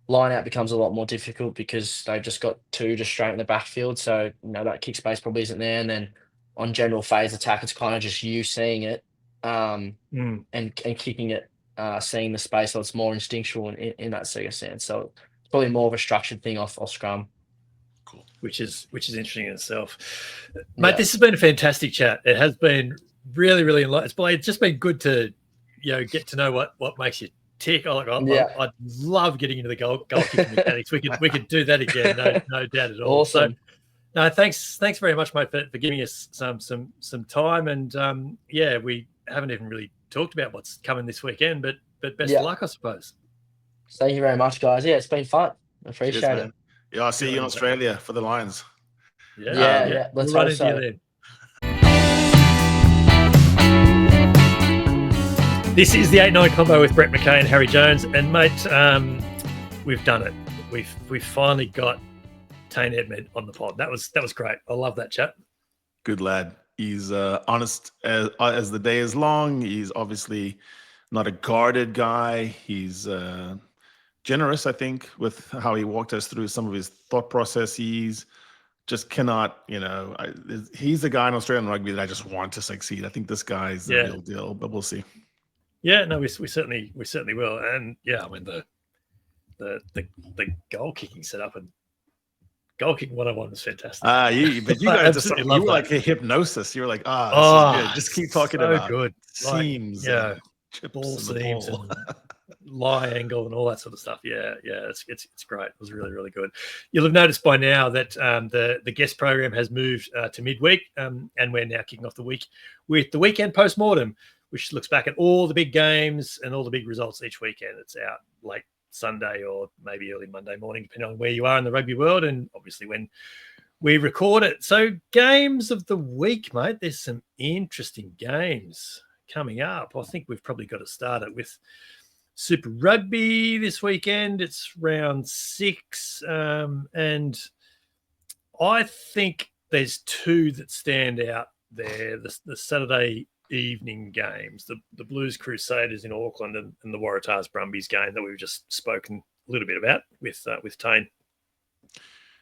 Line out becomes a lot more difficult because they've just got two just straight in the backfield. So, that kick space probably isn't there. And then on general phase attack, it's kind of just you seeing it and kicking it, seeing the space. So it's more instinctual in that sort of sense. So it's probably more of a structured thing off scrum. Cool. Which is interesting in itself. Mate, this has been a fantastic chat. It has been really, really enlightening. It's just been good to, get to know what makes you tick. I'd love getting into the goal kicking mechanics. We could do that again, no doubt at all. Awesome. So, no, thanks very much, mate, for giving us some time. And we haven't even really talked about what's coming this weekend, but best of luck, I suppose. Thank you very much, guys. Yeah, it's been fun. I appreciate it. Yeah, I'll see you in Australia for the Lions. Yeah. Let's run hope into so. you then. This is the 8-9 combo with Brett McKay and Harry Jones, and mate, we've done it. We've finally got Tane Edmed on the pod. That was great. I love that chat. Good lad. He's honest as the day is long. He's obviously not a guarded guy. He's generous, I think, with how he walked us through some of his thought processes. Just cannot, he's the guy in Australian rugby that I just want to succeed. I think this guy is the real deal, but we'll see. Yeah, no, we certainly will. And I mean the goal kicking setup and goal kicking 101 was fantastic. But you guys just you were like a hypnosis. You were like, this is good. Just keep talking about good seams, ball seams and lie angle and all that sort of stuff. Yeah, it's great. It was really, really good. You'll have noticed by now that the guest program has moved to midweek, and we're now kicking off the week with the weekend postmortem, which looks back at all the big games and all the big results each weekend. It's out late Sunday or maybe early Monday morning, depending on where you are in the rugby world and obviously when we record it. So games of the week, mate, there's some interesting games coming up. I think we've probably got to start it with Super Rugby this weekend. It's round 6. And I think there's two that stand out there. The Saturday evening games, the Blues Crusaders in Auckland and the Waratahs Brumbies game that we've just spoken a little bit about with Tane.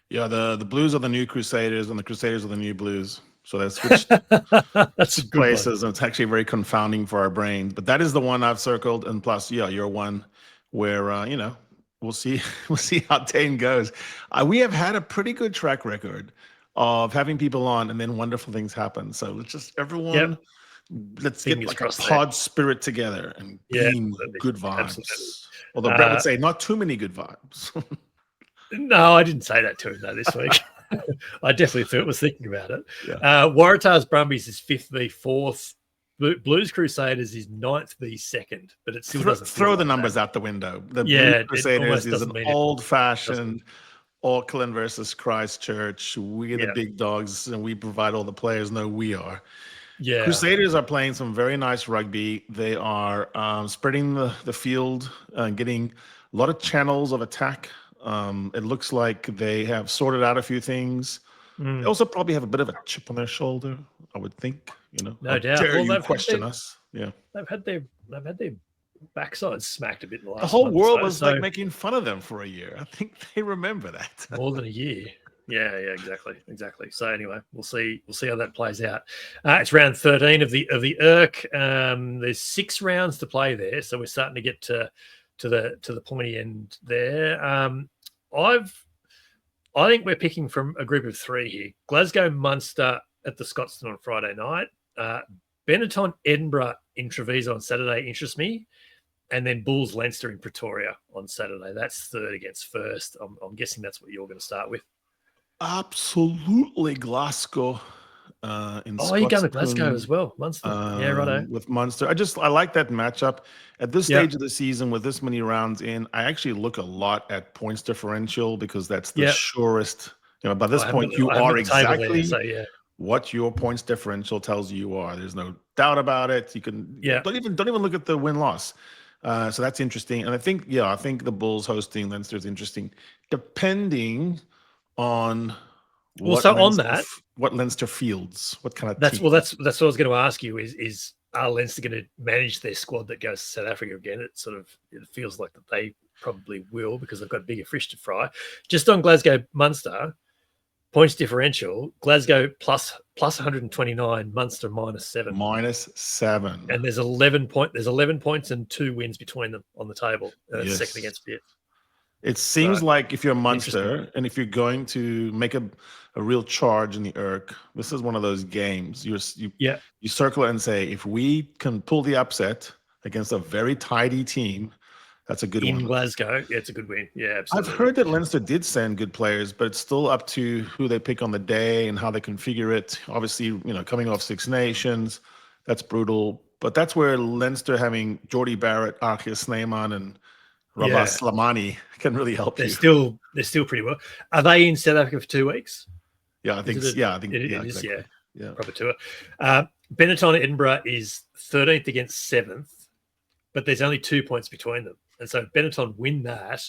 Yeah, the Blues are the new Crusaders and the Crusaders are the new Blues. So that's switched that's places, and it's actually very confounding for our brains. But that is the one I've circled, and plus, you're one where we'll see how Tane goes. We have had a pretty good track record of having people on, and then wonderful things happen. So let's just everyone. Yep. Let's get like a pod spirit together and beam good vibes. Absolutely. Although Brett would say not too many good vibes. No, I didn't say that to him though this week. I definitely was thinking about it. Yeah. Waratahs Brumbies is 5th v 4th. Blues Crusaders is 9th v 2nd, but it still doesn't throw the numbers out the window. The Blues Crusaders is an old-fashioned Auckland versus Christchurch. We're the big dogs, and we provide all the players. No, we are. Yeah. Crusaders are playing some very nice rugby. They are spreading the field, getting a lot of channels of attack. It looks like they have sorted out a few things. They also probably have a bit of a chip on their shoulder, I would think. No doubt. Dare you question us? Yeah, they've had their backsides smacked a bit in the last. The whole month world or was like making fun of them for a year. I think they remember that. More than a year. Yeah, exactly. So anyway, we'll see how that plays out. It's round 13 of the IRC. There's 6 rounds to play there, so we're starting to get to the pointy end there. I think we're picking from a group of 3 here. Glasgow Munster at the Scotstoun on Friday night. Benetton Edinburgh in Treviso on Saturday interests me. And then Bulls Leinster in Pretoria on Saturday. That's third against first. I'm guessing that's what you're going to start with. Absolutely, Glasgow. You're going to Glasgow as well, Munster. Yeah, righto. With Munster, I like that matchup. At this stage of the season, with this many rounds in, I actually look a lot at points differential because that's the surest. By this point, you are exactly what your points differential tells you are. There's no doubt about it. You can don't even look at the win-loss. So that's interesting, and I think the Bulls hosting Leinster is interesting, depending on what Leinster fields, what kind of that's what I was going to ask you is are Leinster going to manage their squad that goes to South Africa again? It feels like that they probably will because they've got bigger fish to fry. Just on Glasgow Munster points differential, Glasgow plus 129, Munster -7. -7, and there's 11 points and 2 wins between them on the table. Second against fifth. It seems like if you're Munster and if you're going to make a real charge in the IRC, this is one of those games. You circle it and say, if we can pull the upset against a very tidy team, that's a good one. In Glasgow, it's a good win. Yeah, absolutely. I've heard that Leinster did send good players, but it's still up to who they pick on the day and how they configure it. Obviously, coming off Six Nations, that's brutal. But that's where Leinster having Jordy Barrett, Archie Snyman, and Rabah Slamani can really help they're you. They're still pretty well. Are they in South Africa for 2 weeks? Yeah, I think it is. Exactly. Yeah, proper tour. Benetton Edinburgh is 13th against 7th, but there's only 2 points between them. And so if Benetton win that,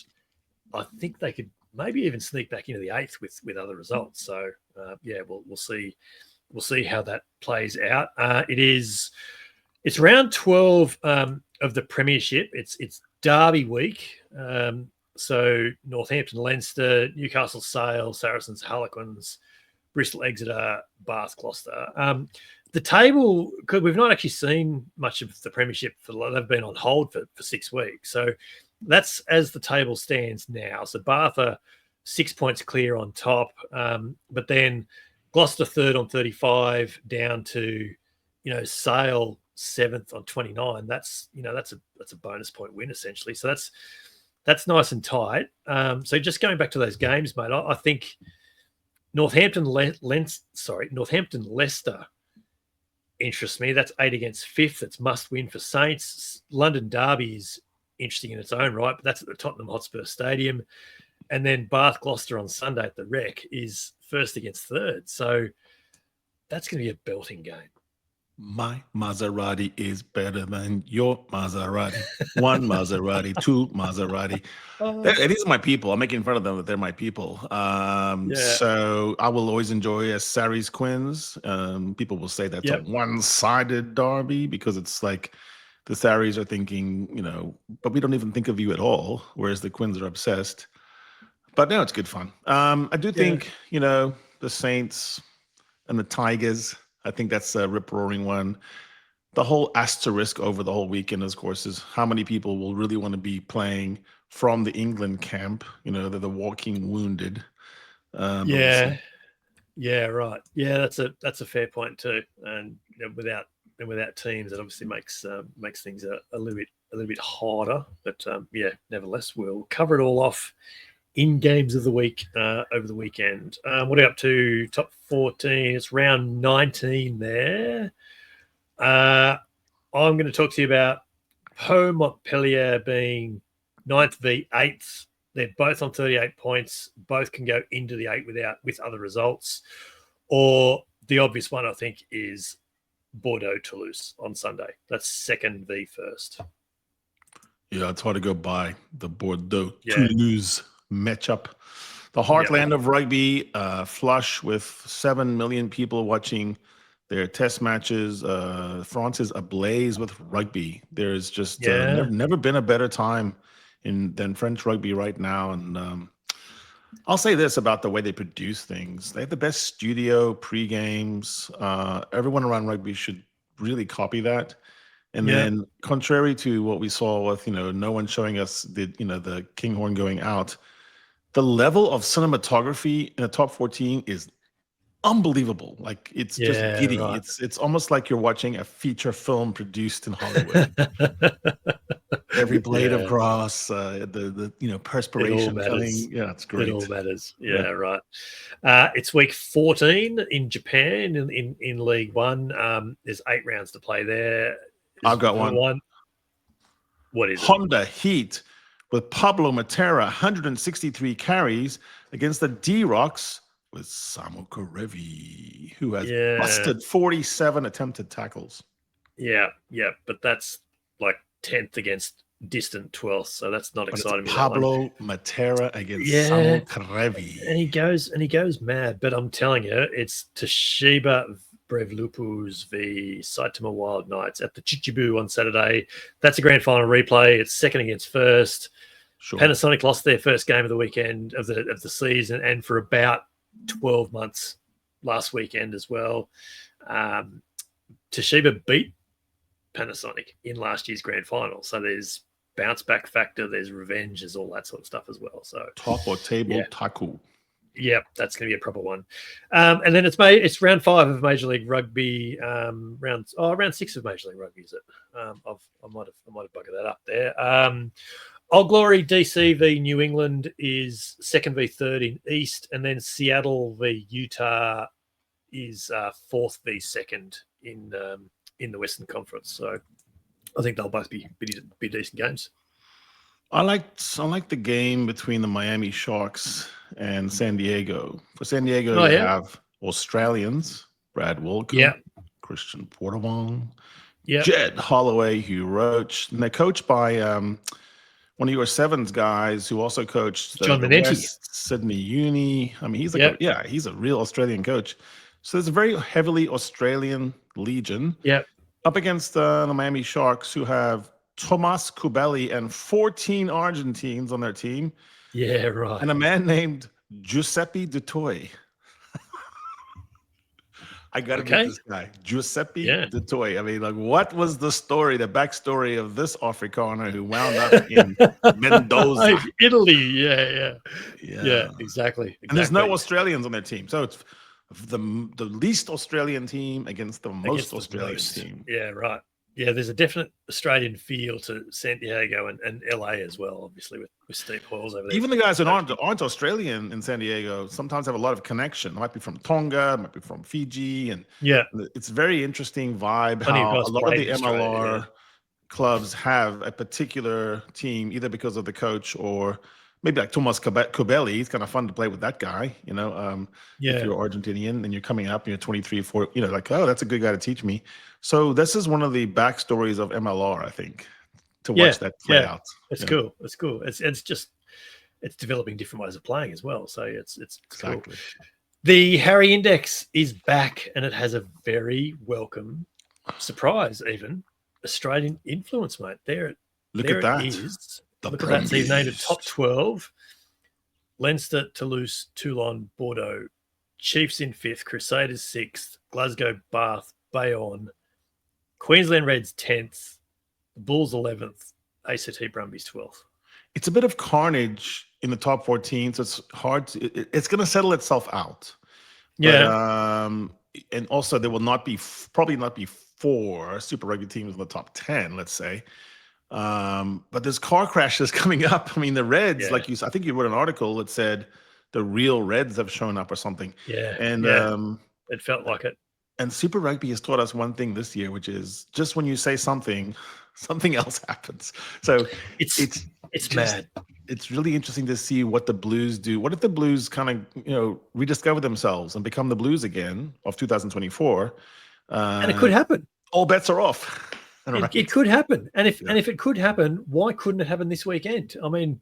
I think they could maybe even sneak back into the 8th with other results. So we'll see. We'll see how that plays out. It's round 12 of the Premiership. It's Derby week. So Northampton, Leinster, Newcastle, Sale, Saracens, Harlequins, Bristol, Exeter, Bath, Gloucester. The table, because we've not actually seen much of the Premiership they've been on hold for 6 weeks. So that's as the table stands now. So Bath are 6 points clear on top, but then Gloucester third on 35, down to Sale 7th on 29. That's a bonus point win essentially. So that's nice and tight. So just going back to those games, mate, I think Northampton Leicester interests me. That's 8 against 5th. That's must win for Saints. London Derby is interesting in its own right, but that's at the Tottenham Hotspur Stadium. And then Bath Gloucester on Sunday at the Rec is 1st against 3rd. So that's going to be a belting game. My Maserati is better than your Maserati. 1 Maserati, 2 Maserati. These are my people. I'm making fun of them that they're my people. So I will always enjoy a Sarries Quins. People will say that's a one-sided derby because it's like the Sarries are thinking, but we don't even think of you at all, whereas the Quins are obsessed. But no, it's good fun. I do think, the Saints and the Tigers, I think that's a rip-roaring one. The whole asterisk over the whole weekend, of course, is how many people will really want to be playing from the England camp. They're the walking wounded. Right. Yeah, that's a fair point too. And without teams, it obviously makes things a little bit harder. But nevertheless, we'll cover it all off in games of the week over the weekend. What are you up to? Top 14. It's round 19 there. I'm going to talk to you about Po Montpellier being 9th v 8th. They're both on 38 points. Both can go into the 8 with other results. Or the obvious one, I think, is Bordeaux Toulouse on Sunday. That's second v first. Yeah, it's hard to go by the Bordeaux Toulouse matchup. The heartland of rugby, flush with 7 million people watching their test matches. France is ablaze with rugby. There's just never been a better time than French rugby right now. And I'll say this about the way they produce things. They have the best studio pre-games. Everyone around rugby should really copy that. And then contrary to what we saw with, no one showing us the Kinghorn going out, the level of cinematography in the top 14 is unbelievable. Like, it's just giddy. Right. It's almost like you're watching a feature film produced in Hollywood. Every blade of grass, the perspiration coming. Yeah, it's great. It all matters. Yeah. Right. It's week 14 in Japan in League One. There's 8 rounds to play there. I've got one. What is Honda Heat with Pablo Matera, 163 carries against the D-Rocks with Samu Karevi, who has busted 47 attempted tackles. Yeah, but that's like 10th against distant 12th, so that's not exciting. Pablo Matera against Samu Karevi. And he goes mad, but I'm telling you, it's Toshiba Brevlupus v Saitama Wild Knights at the Chichibu on Saturday. That's a grand final replay. It's second against first. Sure. Panasonic lost their first game of the weekend of the season, and for about 12 months last weekend as well. Toshiba beat Panasonic in last year's grand final, so there's bounce back factor, there's revenge, there's all that sort of stuff as well. So top or table taku. Yep, that's going to be a proper one. And then it's round 5 of Major League Rugby. Round 6 of Major League Rugby, is it? I might have buggered that up there. Old Glory DC v New England is 2nd v 3rd in East, and then Seattle v Utah is 4th v 2nd in the Western Conference. So I think they'll both be decent games. I like the game between the Miami Sharks and San Diego. For San Diego, you have Australians, Brad Walker, Christian Portavon, Jed Holloway, Hugh Roach, and they're coached by one of your Sevens guys who also coached John Manenti, Sydney Uni. I mean, he's he's a real Australian coach. So there's a very heavily Australian legion. Up against the Miami Sharks, who have Tomas Kubeli and 14 Argentines on their team. Yeah, right. And a man named Giuseppe Dutoy. I got to meet this guy, Giuseppe Dutoy. I mean, like, what was the backstory of this Afrikaner who wound up in Mendoza? Italy, yeah, exactly. And there's no Australians on their team. So it's the least Australian team against the most Australian team. Yeah, right. Yeah, there's a definite Australian feel to San Diego and LA as well, obviously, with Steve Hoyles over there. Even the guys that aren't Australian in San Diego sometimes have a lot of connection. It might be from Tonga, it might be from Fiji. And it's a very interesting vibe how a lot of the MLR clubs have a particular team, either because of the coach or maybe like Tomas Kubeli. It's kind of fun to play with that guy, if you're Argentinian and you're coming up and you're 23, 4, like, oh, that's a good guy to teach me. So this is one of the backstories of MLR, I think, to watch that play out. It's cool. It's cool. It's developing different ways of playing as well. So it's exactly cool. The Harry Index is back, and it has a very welcome surprise, even Australian influence, mate. Look at that. It is. Look at that. So you've named it top 12. Leinster, Toulouse, Toulon, Bordeaux, Chiefs in 5th, Crusaders 6th, Glasgow, Bath, Bayonne, Queensland Reds 10th, Bulls 11th, ACT Brumbies 12th. It's a bit of carnage in the top 14, so it's hard. It's going to settle itself out. Yeah. And also there will probably not be 4 Super Rugby teams in the top 10, let's say. But there's car crashes coming up. I mean, the Reds, like I think you wrote an article that said the real Reds have shown up or something. Yeah. And it felt like it. And Super Rugby has taught us one thing this year, which is just when you say something else happens. So it's mad. It's really interesting to see what the Blues do. What if the Blues kind of rediscover themselves and become the Blues again of 2024? And it could happen. All bets are off. It could happen. And if it could happen, why couldn't it happen this weekend? I mean,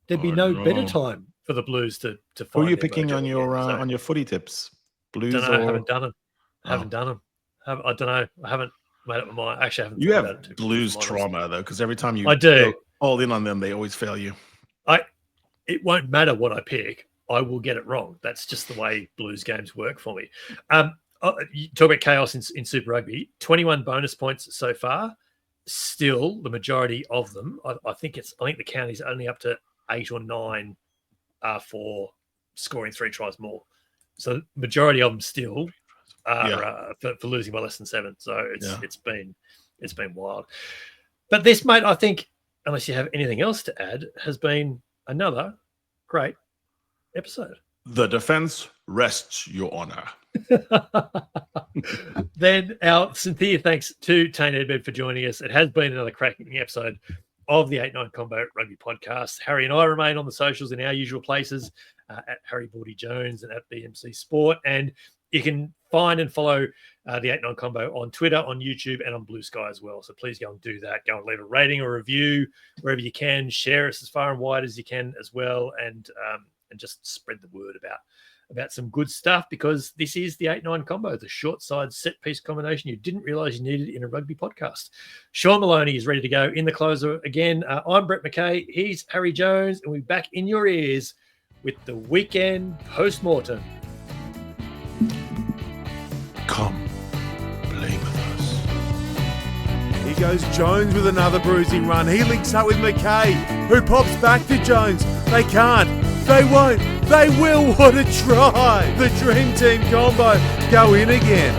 there'd be no better time for the Blues to find. Who are you picking on your footy tips? Blues? I haven't done them. I don't know. I haven't made up my mind. Actually, I haven't. You have Blues trauma though, because every time you go all in on them, they always fail you. It won't matter what I pick. I will get it wrong. That's just the way Blues games work for me. You talk about chaos in Super Rugby. 21 bonus points so far. Still, the majority of them, I think the count is only up to 8 or 9 for scoring 3 tries more. So majority of them still are for losing by less than 7. So it's been wild. But this, mate, I think, unless you have anything else to add, has been another great episode. The defense rests your honor. Then our sincere thanks to Tane Edmed for joining us. It has been another cracking episode of the 8-9 Combo Rugby Podcast. Harry and I remain on the socials in our usual places at Harry Bordy Jones and at BMC Sport. And you can find and follow the 8-9 Combo on Twitter, on YouTube, and on Blue Sky as well. So please go and do that. Go and leave a rating or review wherever you can. Share us as far and wide as you can as well, and just spread the word about some good stuff, because this is the 8-9 Combo, the short side set piece combination you didn't realize you needed in a rugby podcast. Sean Maloney is ready to go in the closer again. I'm Brett McKay. He's Harry Jones, and we're back in your ears with the weekend post-mortem. Come, play with us. Here goes Jones with another bruising run. He links up with McKay, who pops back to Jones. They can't. They won't. They will. What a try. The Dream Team Combo go in again.